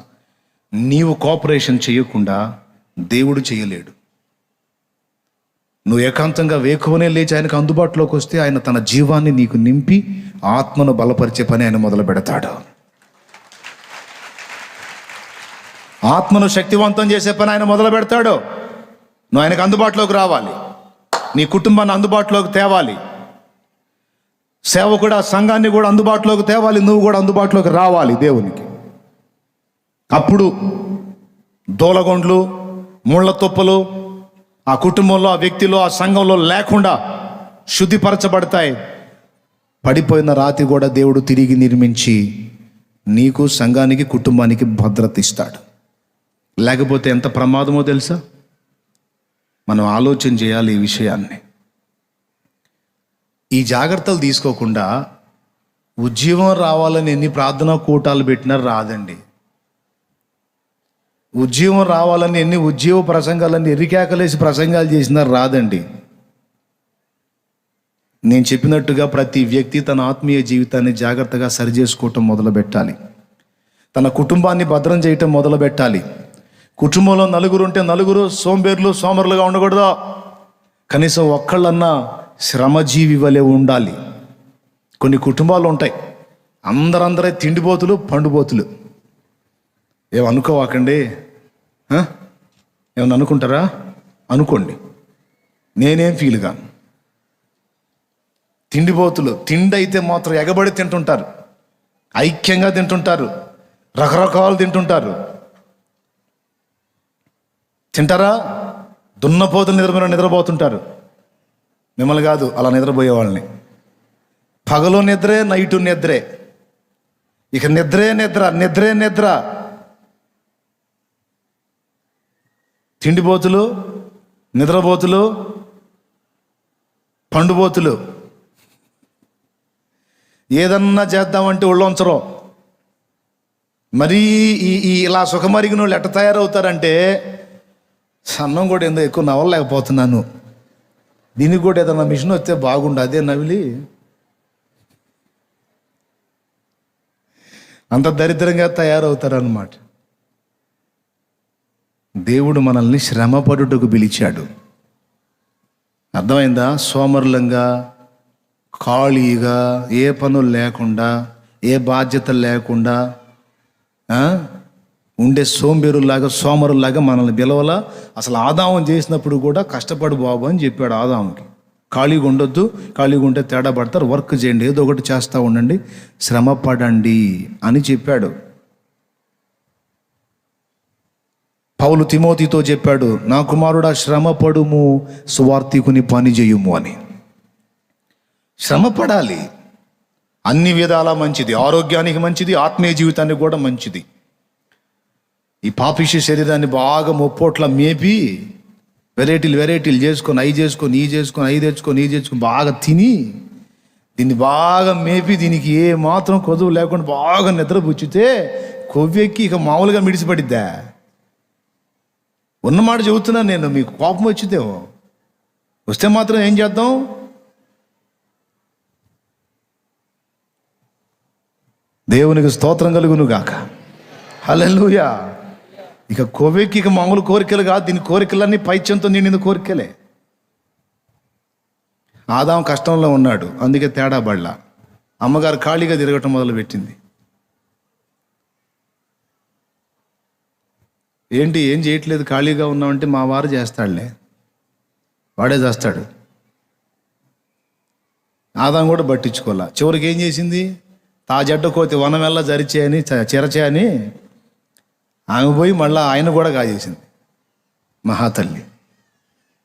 నీవు కోఆపరేషన్ చేయకుండా దేవుడు చేయలేడు. నువ్వు ఏకాంతంగా వేకువనే లేచి ఆయనకు అందుబాటులోకి వస్తే ఆయన తన జీవాన్ని నీకు నింపి ఆత్మను బలపరిచే పని ఆయన మొదలు పెడతాడు. ఆత్మను శక్తివంతం చేసే పని ఆయన మొదలు పెడతాడు. నువ్వు ఆయనకు అందుబాటులోకి రావాలి, నీ కుటుంబాన్ని అందుబాటులోకి తేవాలి, సేవకుడు ఆ సంఘాన్ని కూడా అందుబాటులోకి తేవాలి, నువ్వు కూడా అందుబాటులోకి రావాలి దేవునికి. అప్పుడు దూలగొండ్లు, ముళ్ళ తుప్పలు ఆ కుటుంబంలో, ఆ వ్యక్తిలో, ఆ సంఘంలో లేకుండా శుద్ధిపరచబడతాయి. పడిపోయిన రాతి కూడా దేవుడు తిరిగి నిర్మించి నీకు, సంఘానికి, కుటుంబానికి భద్రత ఇస్తాడు. లేకపోతే ఎంత ప్రమాదమో తెలుసా? మనం ఆలోచన చేయాలి ఈ విషయాన్ని. ఈ జాగ్రత్తలు తీసుకోకుండా ఉద్యోగం రావాలని ఎన్ని ప్రార్థనా కూటాలు పెట్టినా రాదండి. ఉద్యోగం రావాలని ఎన్ని ఉద్యోగ ప్రసంగాలన్నీ ఎర్రికేకలేసి ప్రసంగాలు చేసినా రాదండి. నేను చెప్పినట్టుగా ప్రతి వ్యక్తి తన ఆత్మీయ జీవితాన్ని జాగ్రత్తగా సరిచేసుకోవటం మొదలు పెట్టాలి. తన కుటుంబాన్ని భద్రం చేయటం మొదలు పెట్టాలి. కుటుంబంలో నలుగురు ఉంటే నలుగురు సోంబేర్లు, సోమరులుగా ఉండకూడదు. కనీసం ఒక్కళ్ళన్నా శ్రమజీవి వలె ఉండాలి. కొన్ని కుటుంబాలు ఉంటాయి, అందరే తిండిపోతులు, పండుబోతులు. ఏమనుకోవాకండి, ఏమన్నా అనుకుంటారా? అనుకోండి, నేనేం ఫీల్ కాను. తిండిపోతులు తిండి అయితే మాత్రం ఎగబడి తింటుంటారు, ఐక్యంగా తింటుంటారు, రకరకాలు తింటుంటారు. తింటారా? దున్నపోతులు నిద్రపోతుంటారు. మిమ్మల్ని కాదు, అలా నిద్రపోయే వాళ్ళని. పగలు నిద్రే, నైటు నిద్రే, ఇక నిద్రే నిద్ర. తిండిపోతులు, నిద్రపోతులు, పండుబోతులు. ఏదన్నా చేద్దామంటే ఒళ్ళొంచరు. మరీ ఇలా సుఖమరిగిన వాళ్ళు ఎట్ట తయారవుతారంటే, సన్నం కూడా ఏందో ఎక్కువ నవ్వలేకపోతున్నాను, దీనికి కూడా ఏదన్నా మిషన్ వస్తే బాగుండు, అదే నవిలి. అంత దరిద్రంగా తయారవుతారన్నమాట. దేవుడు మనల్ని శ్రమపడుటకు పిలిచాడు. అర్థమైందా? సోమరులంగా, ఖాళీగా, ఏ పనులు లేకుండా, ఏ బాధ్యతలు లేకుండా ఉండే సోంబేరులాగా, సోమరులాగా మనల్ని పిలవలా. అసలు ఆదాము చేసినప్పుడు కూడా కష్టపడు బాబు అని చెప్పాడు ఆదాముకి. ఖాళీగా ఉండొద్దు, ఖాళీగా ఉంటే తేడా పడతారు, వర్క్ చేయండి, ఏదో ఒకటి చేస్తూ ఉండండి, శ్రమ పడండి అని చెప్పాడు. పౌలు తిమోతితో చెప్పాడు, నా కుమారుడా శ్రమ పడుము, సువార్తికుని పని చేయుము అని. శ్రమ పడాలి, అన్ని విధాలా మంచిది, ఆరోగ్యానికి మంచిది, ఆత్మీయ జీవితానికి కూడా మంచిది. ఈ పాపిష్య శరీరాన్ని బాగా ముప్పోట్ల మేపి వెరైటీలు చేసుకొని, అవి చేసుకొని, ఈ చేసుకొని, అవి తెచ్చుకొని, ఈ తెచ్చుకొని బాగా తిని, దీన్ని బాగా మేపి దీనికి ఏ మాత్రం కొదువు లేకుండా బాగా నిద్రపుచ్చితే కొవ్వెక్కి ఇక మామూలుగా మిడిసిపడిద్దా? ఉన్నమాట చెబుతున్నాను నేను, మీకు కోపం వచ్చిద్దేమో. వస్తే మాత్రం ఏం చేద్దాం? దేవునికి స్తోత్రం కలుగును గాక. హల్లెలూయా. ఇక కొవ్వెక్కి ఇక మామూలు కోరికలు కాదు, దీని కోరికలన్నీ పైత్యంతో నిండిన కోరికలే. ఆదాం కష్టంలో ఉన్నాడు, అందుకే తేడా పడలా. అమ్మగారు ఖాళీగా తిరగటం మొదలుపెట్టింది. ఏంటి ఏం చేయట్లేదు, ఖాళీగా ఉన్నామంటే మా వారు చేస్తాడులే, వాడే చేస్తాడు. ఆదాం కూడా పట్టించుకోవాలా. చివరికి ఏం చేసింది? తాజడ్డ కోతి వనమెల్లా జరిచేయని చిరచేయని ఆమె పోయి మళ్ళీ ఆయన కూడా కాజేసింది. మహాతల్లి,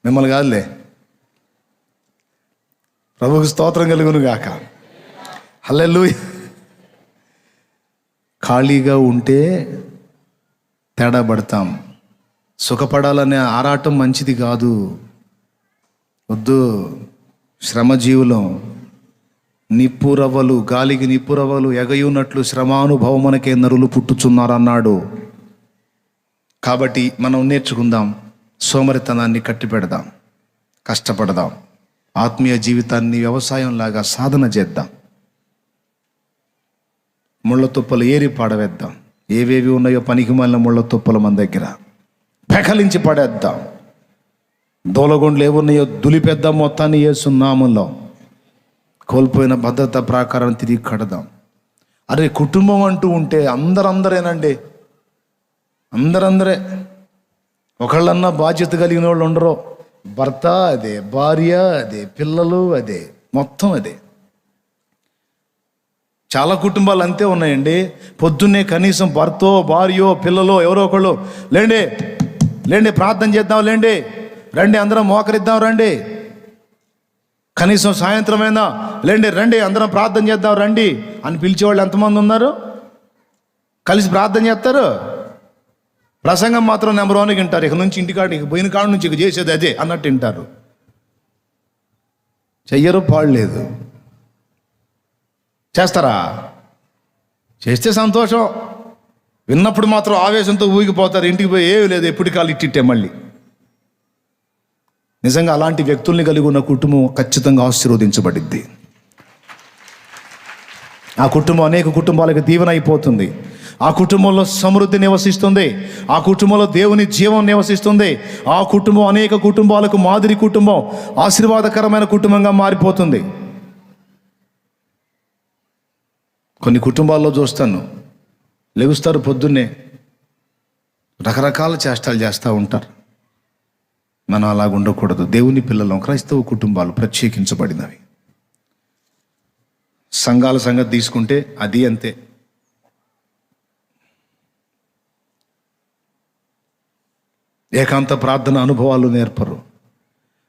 మిమ్మల్ని కాదులే. ప్రభువుకి స్తోత్రం కలుగును గాక. హల్లెలూయా. ఖాళీగా ఉంటే తేడా పడతాం. సుఖపడాలనే ఆరాటం మంచిది కాదు, వద్దు. శ్రమజీవులం, నిప్పురవ్వలు, గాలికి నిప్పురవ్వలు ఎగయున్నట్లు శ్రమానుభవమునకే నరులు పుట్టుచున్నారన్నాడు. కాబట్టి మనం నేర్చుకుందాం, సోమరితనాన్ని కట్టిపెడదాం, కష్టపడదాం, ఆత్మీయ జీవితాన్ని వ్యవసాయంలాగా సాధన చేద్దాం. ముళ్ళ తుప్పలు ఏరి పాడవేద్దాం. ఏవేవి ఉన్నాయో పనికి మాలిన ముళ్ళ తుప్పలు మన దగ్గర పెకలించి పడేద్దాం. దూలగొండలు ఏమున్నాయో దులిపేద్దాం. మొత్తాన్ని యేసు నామములో కోల్పోయిన భద్రత ప్రాకారం తిరిగి కడదాం. అరే కుటుంబం అంటూ ఉంటే అందరేనండి, అందరే. ఒకళ్ళన్నా బాధ్యత కలిగిన వాళ్ళు ఉండరు. భర్త అదే, భార్య అదే, పిల్లలు అదే, మొత్తం అదే. చాలా కుటుంబాలు అంతే ఉన్నాయండి. పొద్దున్నే కనీసం భర్తో, భార్యో, పిల్లలో ఎవరో ఒకళ్ళు లేండి ప్రార్థన చేద్దాం, రండి అందరం మోకరిద్దాం, రండి. కనీసం సాయంత్రమైనా రండి అందరం ప్రార్థన చేద్దాం రండి అని పిలిచేవాళ్ళు ఎంతమంది ఉన్నారు? కలిసి ప్రార్థన చేస్తారు. ప్రసంగం మాత్రం నెంబర్ 1 వింటారు. ఇక నుంచి ఇంటికాడ ఇక పోయిన కాడ నుంచి ఇక చేసేది అదే అన్నట్టు వింటారు. చెయ్యరు, పాడలేదు. చేస్తారా? చేస్తే సంతోషం. విన్నప్పుడు మాత్రం ఆవేశంతో ఊగిపోతారు. ఇంటికి పోయి ఏమి లేదు, ఎప్పుడు కాలు ఇట్టిట్టే మళ్ళీ. నిజంగా అలాంటి వ్యక్తుల్ని కలిగి ఉన్న కుటుంబం ఖచ్చితంగా ఆశీర్వదించబడిద్ది. ఆ కుటుంబం అనేక కుటుంబాలకు దీవెన అయిపోతుంది. ఆ కుటుంబంలో సమృద్ధి నివసిస్తుంది. ఆ కుటుంబంలో దేవుని జీవం నివసిస్తుంది. ఆ కుటుంబం అనేక కుటుంబాలకు మాదిరి కుటుంబం, ఆశీర్వాదకరమైన కుటుంబంగా మారిపోతుంది. కొన్ని కుటుంబాల్లో చూస్తాను, లెగుస్తారు పొద్దున్నే రకరకాల చేష్టాలు చేస్తూ ఉంటారు. మనం అలాగ ఉండకూడదు. దేవుని పిల్లలం, క్రైస్తవ కుటుంబాలు ప్రత్యేకించబడినవి. సంఘాల సంగతి తీసుకుంటే అది అంతే. ఏకాంత ప్రార్థన అనుభవాలు నేర్పరు,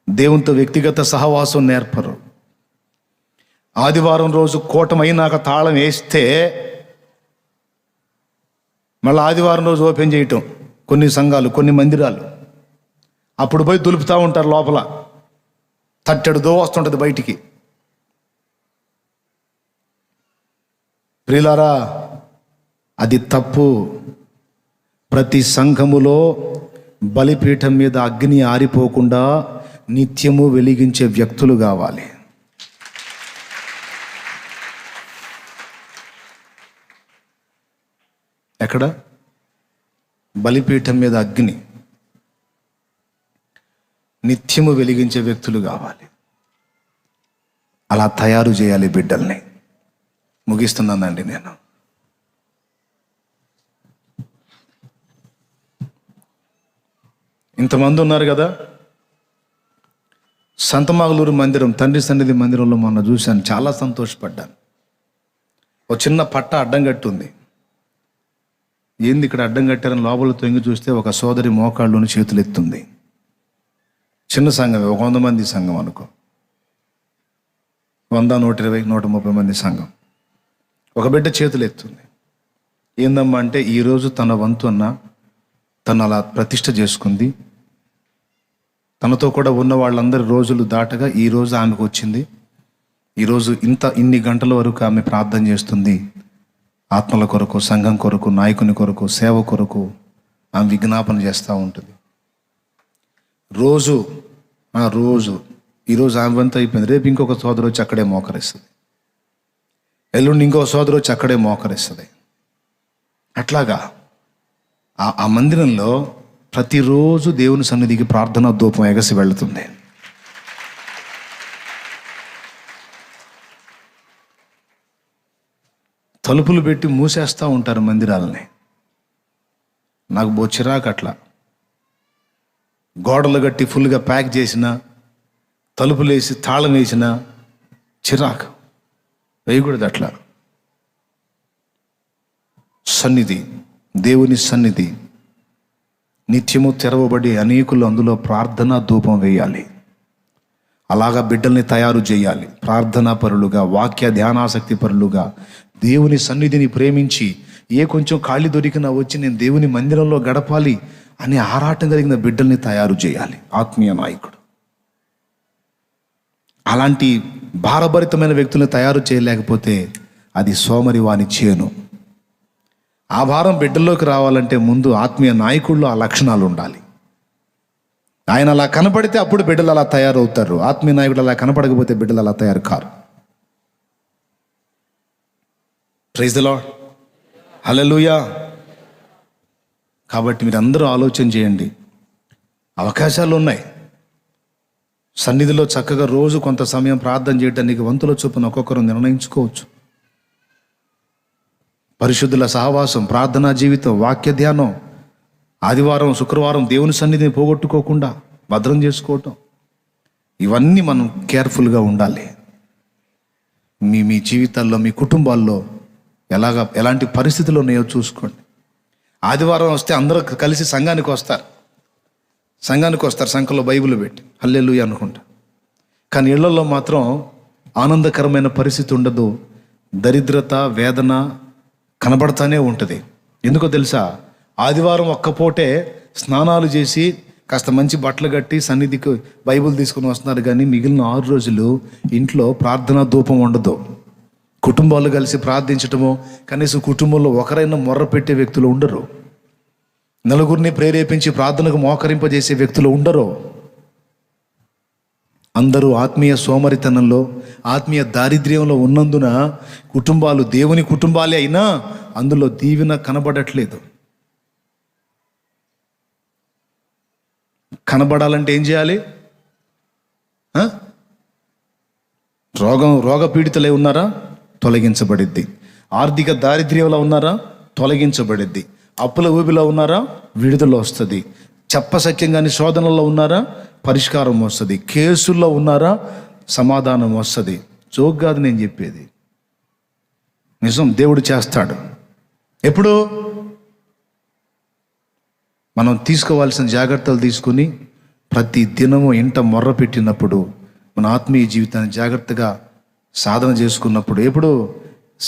దేవునితో వ్యక్తిగత సహవాసం నేర్పరు. ఆదివారం రోజు కూటమైనాక తాళం వేస్తే మళ్ళీ ఆదివారం రోజు ఓపెన్ చేయటం కొన్ని సంఘాలు, కొన్ని మందిరాలు. అప్పుడు పోయి దులుపుతూ ఉంటారు లోపల, తట్టెడు దో వస్తుంటుంది బయటికి. ప్రియులారా, అది తప్పు. ప్రతి సంఘములో బలిపీఠం మీద అగ్ని ఆరిపోకుండా నిత్యము వెలిగించే వ్యక్తులు కావాలి. ఎక్కడ? బలిపీఠం మీద అగ్ని. నిత్యము వెలిగించే వ్యక్తులు కావాలి. అలా తయారు చేయాలి బిడ్డల్ని. ముగిస్తున్నానండి నేను. ఇంతమంది ఉన్నారు కదా. సంతమాగులూరు మందిరం, తండ్రి సన్నిధి మందిరంలో మొన్న చూశాను, చాలా సంతోషపడ్డాను. ఒక చిన్న పట్ట అడ్డం కట్టి ఉంది. ఏంది ఇక్కడ అడ్డం కట్టారని లోపల తొంగి చూస్తే ఒక సోదరి మోకాళ్ళలోని చేతులు ఎత్తుంది. చిన్న సంఘం, 100 మంది సంఘం అనుకో, 100, 120, 130 మంది సంఘం. ఒక బిడ్డ చేతులు ఎత్తుంది. ఏందమ్మా అంటే, ఈరోజు తన వంతు అన్న తను అలా ప్రతిష్ఠ చేసుకుంది. తనతో కూడా ఉన్న వాళ్ళందరి రోజులు దాటగా ఈరోజు ఆమెకు వచ్చింది. ఈరోజు ఇన్ని గంటల వరకు ఆమె ప్రార్థన చేస్తుంది. ఆత్మల కొరకు, సంఘం కొరకు, నాయకుని కొరకు, సేవ కొరకు ఆమె విజ్ఞాపన చేస్తూ ఉంటుంది. రోజు ఈరోజు ఆమె వంతు అయిపోయింది. రేపు ఇంకొక సోదరు వచ్చి అక్కడే మోకరిస్తుంది. ఎల్లుండి ఇంకో సోదరు వచ్చి అక్కడే మోకరిస్తుంది. అట్లాగా ఆ మందిరంలో ప్రతిరోజు దేవుని సన్నిధికి ప్రార్థనా ధూపం ఎగసి వెళుతుంది. తలుపులు పెట్టి మూసేస్తూ ఉంటారు మందిరాలని. నాకు చిరాకు అట్లా. గోడలు కట్టి ఫుల్గా ప్యాక్ చేసిన, తలుపులు వేసి తాళం వేసిన చిరాకు. వేయకూడదు అట్లా. సన్నిధి, దేవుని సన్నిధి నిత్యము తెరవబడి అనేకులు అందులో ప్రార్థనా ధూపం వేయాలి. అలాగా బిడ్డల్ని తయారు చేయాలి. ప్రార్థనా పరులుగా, వాక్య ధ్యానాసక్తి పరులుగా, దేవుని సన్నిధిని ప్రేమించి, కొంచెం ఖాళీ దొరికినా వచ్చి నేను దేవుని మందిరంలో గడపాలి అనే ఆరాటం కలిగిన బిడ్డల్ని తయారు చేయాలి ఆత్మీయ నాయకుడు. అలాంటి భారభరితమైన వ్యక్తులను తయారు చేయలేకపోతే అది సోమరి వాని చేను. ఆ భారం బిడ్డల్లోకి రావాలంటే ముందు ఆత్మీయ నాయకుల్లో ఆ లక్షణాలు ఉండాలి. ఆయన అలా కనపడితే అప్పుడు బిడ్డలు అలా తయారవుతారు. ఆత్మీయ నాయకుడు అలా కనపడకపోతే బిడ్డలు అలా తయారు కారు. ప్రైజ్ ది లార్డ్, హల్లెలూయా. కాబట్టి మీరు అందరూ ఆలోచన చేయండి. అవకాశాలు ఉన్నాయి. సన్నిధిలో చక్కగా రోజు కొంత సమయం ప్రార్థన చేయడానికి వంతుల చొప్పున ఒక్కొక్కరు నిర్ణయించుకోవచ్చు. పరిశుద్ధుల సహవాసం, ప్రార్థనా జీవితం, వాక్య ధ్యానం, ఆదివారం, శుక్రవారం దేవుని సన్నిధిని పోగొట్టుకోకుండా భద్రం చేసుకోవటం, ఇవన్నీ మనం కేర్ఫుల్గా ఉండాలి. మీ జీవితాల్లో, మీ కుటుంబాల్లో ఎలాంటి పరిస్థితులు ఉన్నాయో చూసుకోండి. ఆదివారం వస్తే అందరూ కలిసి సంఘానికి వస్తారు. సంఘంలో బైబిల్ పెట్టి హల్లెలూయా అనుకుంటా. కానీ ఇళ్లలో మాత్రం ఆనందకరమైన పరిస్థితి ఉండదు. దరిద్రత, వేదన కనబడతానే ఉంటుంది. ఎందుకో తెలుసా? ఆదివారం ఒక్కపూటే స్నానాలు చేసి కాస్త మంచి బట్టలు కట్టి సన్నిధికి బైబిల్ తీసుకుని వస్తున్నారు, కానీ మిగిలిన 6 రోజులు ఇంట్లో ప్రార్థనా ధూపం ఉండదు. కుటుంబాలు కలిసి ప్రార్థించటమో, కనీసం కుటుంబంలో ఒకరైనా మొర్ర పెట్టే వ్యక్తులు ఉండరు. నలుగురిని ప్రేరేపించి ప్రార్థనకు మోకరింపజేసే వ్యక్తులు ఉండరు. అందరూ ఆత్మీయ సోమరితనంలో, ఆత్మీయ దారిద్ర్యంలో ఉన్నందున కుటుంబాలు దేవుని కుటుంబాలే అయినా అందులో దీవెన కనబడట్లేదు. కనబడాలంటే ఏం చేయాలి? రోగపీడితులై ఉన్నారా? తొలగించబడిద్ది. ఆర్థిక దారిద్ర్యంలో ఉన్నారా? తొలగించబడిద్ది. అప్పుల ఊబిలో ఉన్నారా? విడుదల వస్తుంది. చెప్పసఖ్యంగాని శోధనలో ఉన్నారా? పరిష్కారం వస్తుంది. కేసుల్లో ఉన్నారా? సమాధానం వస్తుంది. జోక్ కాదు నేను చెప్పేది, నిజం. దేవుడు చేస్తాడు. ఎప్పుడు? మనం తీసుకోవాల్సిన జాగ్రత్తలు తీసుకుని ప్రతి దినము ఇంట మొర్ర పెట్టినప్పుడు, మన ఆత్మీయ జీవితాన్ని జాగ్రత్తగా సాధన చేసుకున్నప్పుడు, ఎప్పుడు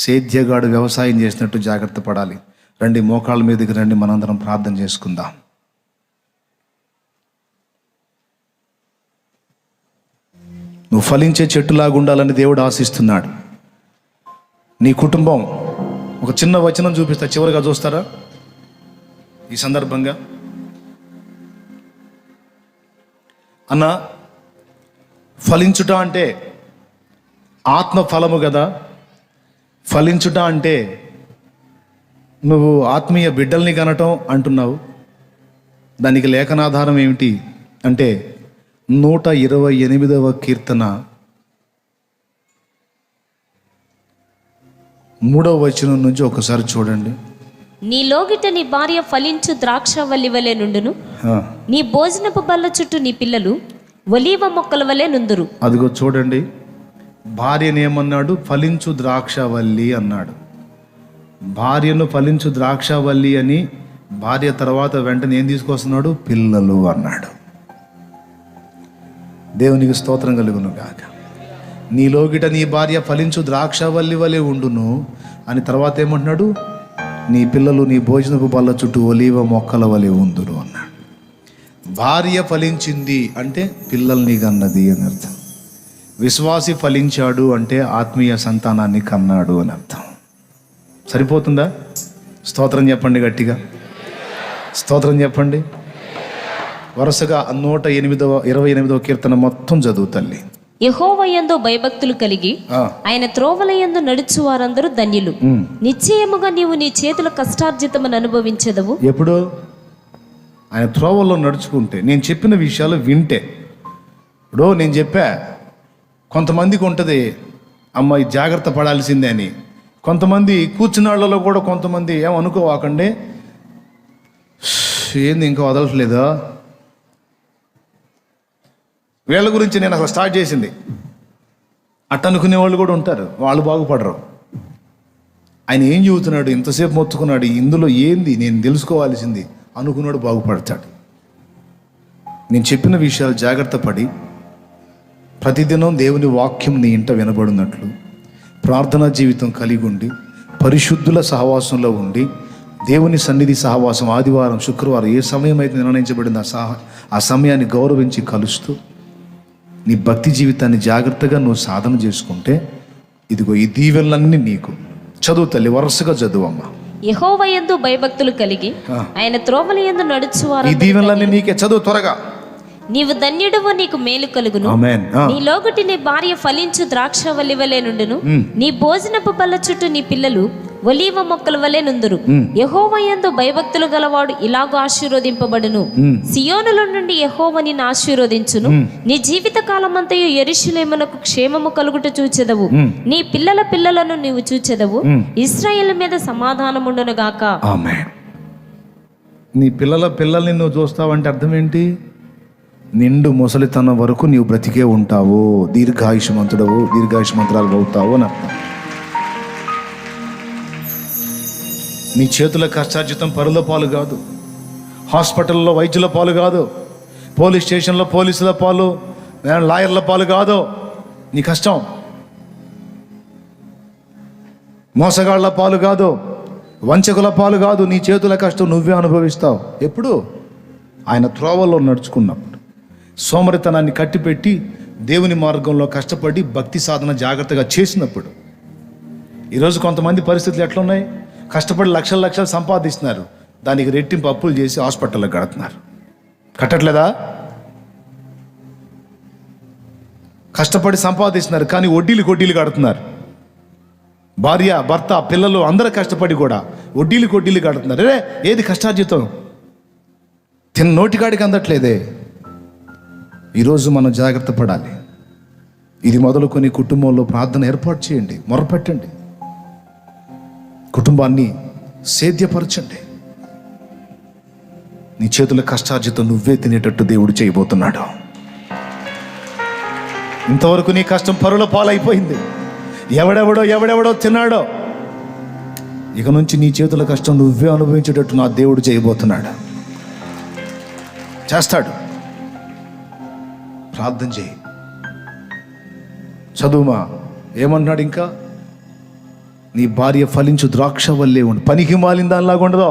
సేద్యగాడు వ్యవసాయం చేసినట్టు జాగ్రత్త పడాలి. రండి, మోకాళ్ళ మీదకి రండి, మనందరం ప్రార్థన చేసుకుందాం. నువ్వు ఫలించే చెట్టులాగా ఉండాలని దేవుడు ఆశిస్తున్నాడు. నీ కుటుంబం, ఒక చిన్న వచనం చూపిస్తా, చివరిగా చూస్తారా ఈ సందర్భంగా? అన్న, ఫలించుట అంటే ఆత్మ ఫలము కదా. ఫలించుట అంటే నువ్వు ఆత్మీయ బిడ్డల్ని కనటం అంటున్నావు. దానికి లేఖనాధారం ఏమిటి అంటే 128వ కీర్తన 3వ వచనం నుంచి ఒకసారి చూడండి. నీ లోగిట నీ భార్య ఫలించు ద్రాక్షవల్లి వలె నుండును, ఆ, నీ భోజనపు బల్ల చుట్టూ నీ పిల్లలు ఒలీవ మొక్కల వలె నుందురు. అదిగో చూడండి, భార్యను ఏమన్నాడు? ఫలించు ద్రాక్షవల్లి అన్నాడు. భార్యను ఫలించు ద్రాక్షవల్లి అని భార్య తర్వాత వెంటనే ఏం తీసుకొస్తున్నాడు? పిల్లలు అన్నాడు. దేవునికి స్తోత్రం కలుగును గాక. నీలోగిట నీ భార్య ఫలించు ద్రాక్షవల్లి వలె ఉండును అని తర్వాత ఏమంటున్నాడు? నీ పిల్లలు నీ భోజనపు బల్ల చుట్టూ ఒలీవ మొక్కల వలె ఉందురు అన్నాడు. భార్య ఫలించింది అంటే పిల్లల్ని కన్నది అని అర్థం. విశ్వాసి ఫలించాడు అంటే ఆత్మీయ సంతానాన్ని కన్నాడు అని అర్థం. సరిపోతుందా? స్తోత్రం చెప్పండి గట్టిగా, స్తోత్రం చెప్పండి. వరుసగా 128వ కీర్తన మొత్తం చదువు తల్లి. యెహోవా యందు భయభక్తులు కలిగి ఆయన త్రోవల యందు నడుచు వారందరూ ధన్యులు. నిశ్చయముగా నీవు నీ చేతుల కష్టార్జితమును అనుభవించెదవు. ఎప్పుడు? ఆయన త్రోవల్లో నడుచుకుంటే, నేను చెప్పిన విషయాలు వింటే. ఇప్పుడు నేను చెప్పా, కొంతమందికి ఉంటుంది అమ్మాయి జాగ్రత్త పడాల్సిందే అని. కొంతమంది కూర్చున్నాళ్ళలో కూడా కొంతమంది ఏమనుకోవాకండి, ఏంది ఇంకా వదలట్లేదా, వీళ్ళ గురించి నేను అసలు స్టార్ట్ చేసింది అట్ట అనుకునే వాళ్ళు కూడా ఉంటారు. వాళ్ళు బాగుపడరు. ఆయన ఏం చెబుతున్నాడు, ఇంతసేపు మొత్తుకున్నాడు, ఇందులో ఏంది నేను తెలుసుకోవాల్సింది అనుకున్నాడు, బాగుపడతాడు. నేను చెప్పిన విషయాలు జాగ్రత్త పడి ప్రతిదినం దేవుని వాక్యం నీ ఇంట వినబడినట్లు ప్రార్థనా జీవితం కలిగి ఉండి పరిశుద్ధుల సహవాసంలో ఉండి దేవుని సన్నిధి సహవాసం ఆదివారం శుక్రవారం ఏ సమయం అయితే నిర్ణయించబడిందో ఆ సమయాన్ని గౌరవించి కలుస్తూ నీ భక్తి జీవితాన్ని జాగ్రత్తగా నువ్వు సాధన చేసుకుంటే ఇదిగో ఈ దీవెనలన్నీ నీకు. చదువు తల్లి, వరుసగా చదువమ్మా. యెహోవా యందు భయభక్తులు కలిగి ఆయన త్రోవల యందు నడుచు ఈ వారందరూ దీవెనలన్నీ నీకే. చదువు త్వరగా. నీవు ధన్యుడవు, నీకు మేలు కలుగును. ఆమేన్. నీ లోగటి నీ భార్య ఫలించు ద్రాక్షవల్లి వలె నుండును, నీ భోజనపు బల్ల చుట్టూ నీ పిల్లలు ఒలీవ మొక్కల వలె నుందురు. యెహోవా యందు భయభక్తులు గలవాడు ఇలాగూ ఆశీర్వదింపబడును. సియోనులో నుండి యెహోవా నిన్ను ఆశీర్వదించును. నీ జీవిత కాలమంతయు యెరూషలేమునకు క్షేమము కలుగుట చూచెదవు. నీ పిల్లల పిల్లలను నీవు చూచెదవు. ఇశ్రాయేలు మీద సమాధానముండును గాక. ఆమేన్. నీ పిల్లల్ని నువ్వు చూస్తావంటే అర్థం ఏంటి? నిండు ముసలితనం వరకు నీవు బ్రతికే ఉంటావు, దీర్ఘాయుష్మంతుడవు, దీర్ఘాయుష్మంతురాలు అవుతావు అని అర్థం. నీ చేతుల కష్టార్జితం పరుల పాలు కాదు, హాస్పిటల్లో వైద్యుల పాలు కాదు, పోలీస్ స్టేషన్లో పోలీసుల పాలు, లాయర్ల పాలు కాదు. నీ కష్టం మోసగాళ్ల పాలు కాదు, వంచకుల పాలు కాదు. నీ చేతుల కష్టం నువ్వే అనుభవిస్తావు. ఎప్పుడు? ఆయన త్రోవల్లో నడుచుకున్నప్పుడు, సోమరితనాన్ని కట్టిపెట్టి దేవుని మార్గంలో కష్టపడి భక్తి సాధన జాగ్రత్తగా చేసినప్పుడు. ఈరోజు కొంతమంది పరిస్థితులు ఎట్లున్నాయి? కష్టపడి లక్షలు సంపాదిస్తున్నారు, దానికి రెట్టింపు అప్పులు చేసి హాస్పిటల్లో కడుతున్నారు. కట్టట్లేదా? కష్టపడి సంపాదిస్తున్నారు కానీ వడ్డీలు కడుతున్నారు. భార్య, భర్త, పిల్లలు అందరూ కష్టపడి కూడా వడ్డీలు కడుతున్నారు. రే, ఏది కష్టార్జితం? తిన్న నోటికాడికి అందట్లేదే. ఈరోజు మనం జాగ్రత్త పడాలి. ఇది మొదలుకొని కుటుంబంలో ప్రార్థన ఏర్పాటు చేయండి, మొరపెట్టండి, కుటుంబాన్ని సేద్యపరచండి. నీ చేతుల కష్టార్జితం నువ్వే తినేటట్టు దేవుడు చేయబోతున్నాడు. ఇంతవరకు నీ కష్టం పరుల పాలైపోయింది. ఎవడెవడో తిన్నాడో. ఇక నుంచి నీ చేతుల కష్టం నువ్వే అనుభవించేటట్టు నా దేవుడు చేయబోతున్నాడు. చేస్తాడు. ప్రార్థన చేయి, చదువుమా. ఏమన్నాడు ఇంకా? నీ భార్య ఫలించు ద్రాక్ష వల్లే ఉండు. పనికి మాలిన దానిలాగా ఉండదు.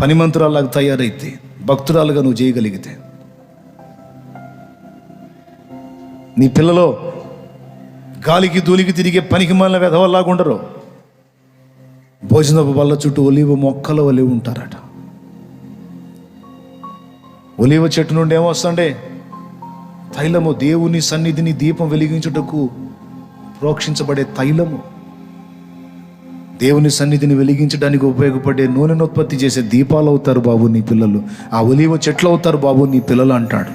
పనిమంతురాలాగా తయారైతే, భక్తురాలుగా నువ్వు చేయగలిగితే, నీ పిల్లలో గాలికి దూలికి తిరిగే పనికి మాలిన వెధవల్లాగా ఉండరు. భోజనపు బల్ల చుట్టూ ఒలీవ మొక్కల వలె ఉంటారట. ఒలీవ చెట్టు నుండి ఏమొస్తుండే? తైలము. దేవుని సన్నిధిని దీపం వెలిగించుటకు ప్రోక్షించబడే తైలము. దేవుని సన్నిధిని వెలిగించడానికి ఉపయోగపడే నూనెను ఉత్పత్తి చేసే దీపాలు అవుతారు బాబు నీ పిల్లలు. ఆ ఒలీవ చెట్లు అవుతారు బాబు నీ పిల్లలు అంటాడు.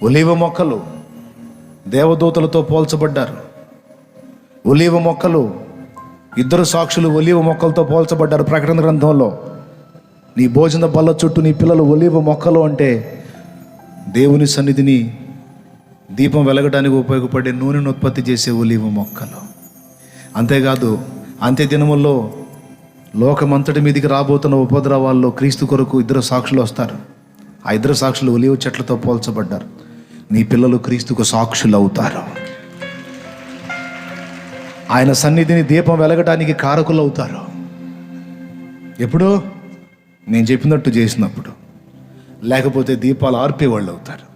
ఒలీవ మొక్కలు దేవదూతలతో పోల్చబడ్డారు. ఒలీవ మొక్కలు, ఇద్దరు సాక్షులు ఒలీవ మొక్కలతో పోల్చబడ్డారు ప్రకటన గ్రంథంలో. నీ భోజన బల్ల చుట్టూ నీ పిల్లలు ఒలీవ మొక్కలు అంటే దేవుని సన్నిధిని దీపం వెలగడానికి ఉపయోగపడే నూనెను ఉత్పత్తి చేసే ఒలీవ మొక్కలు. అంతేకాదు, అంత్య దినముల్లో లోకమంతటి మీదికి రాబోతున్న ఉపద్రవాల్లో క్రీస్తు కొరకు ఇద్దరు సాక్షులు వస్తారు. ఆ ఇద్దరు సాక్షులు ఒలీవ చెట్లతో పోల్చబడ్డారు. నీ పిల్లలు క్రీస్తుకు సాక్షులు అవుతారు. ఆయన సన్నిధిని దీపం వెలగడానికి కారకులు అవుతారు. ఎప్పుడు? నేను చెప్పినట్టు చేసినప్పుడు. లేకపోతే దీపాలు ఆర్పేవాళ్ళు అవుతారు.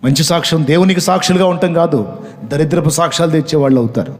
మంచి సాక్ష్యం దేవునికి సాక్షులుగా ఉండటం కాదు, దరిద్రపు సాక్ష్యాలు తెచ్చేవాళ్ళు అవుతారు.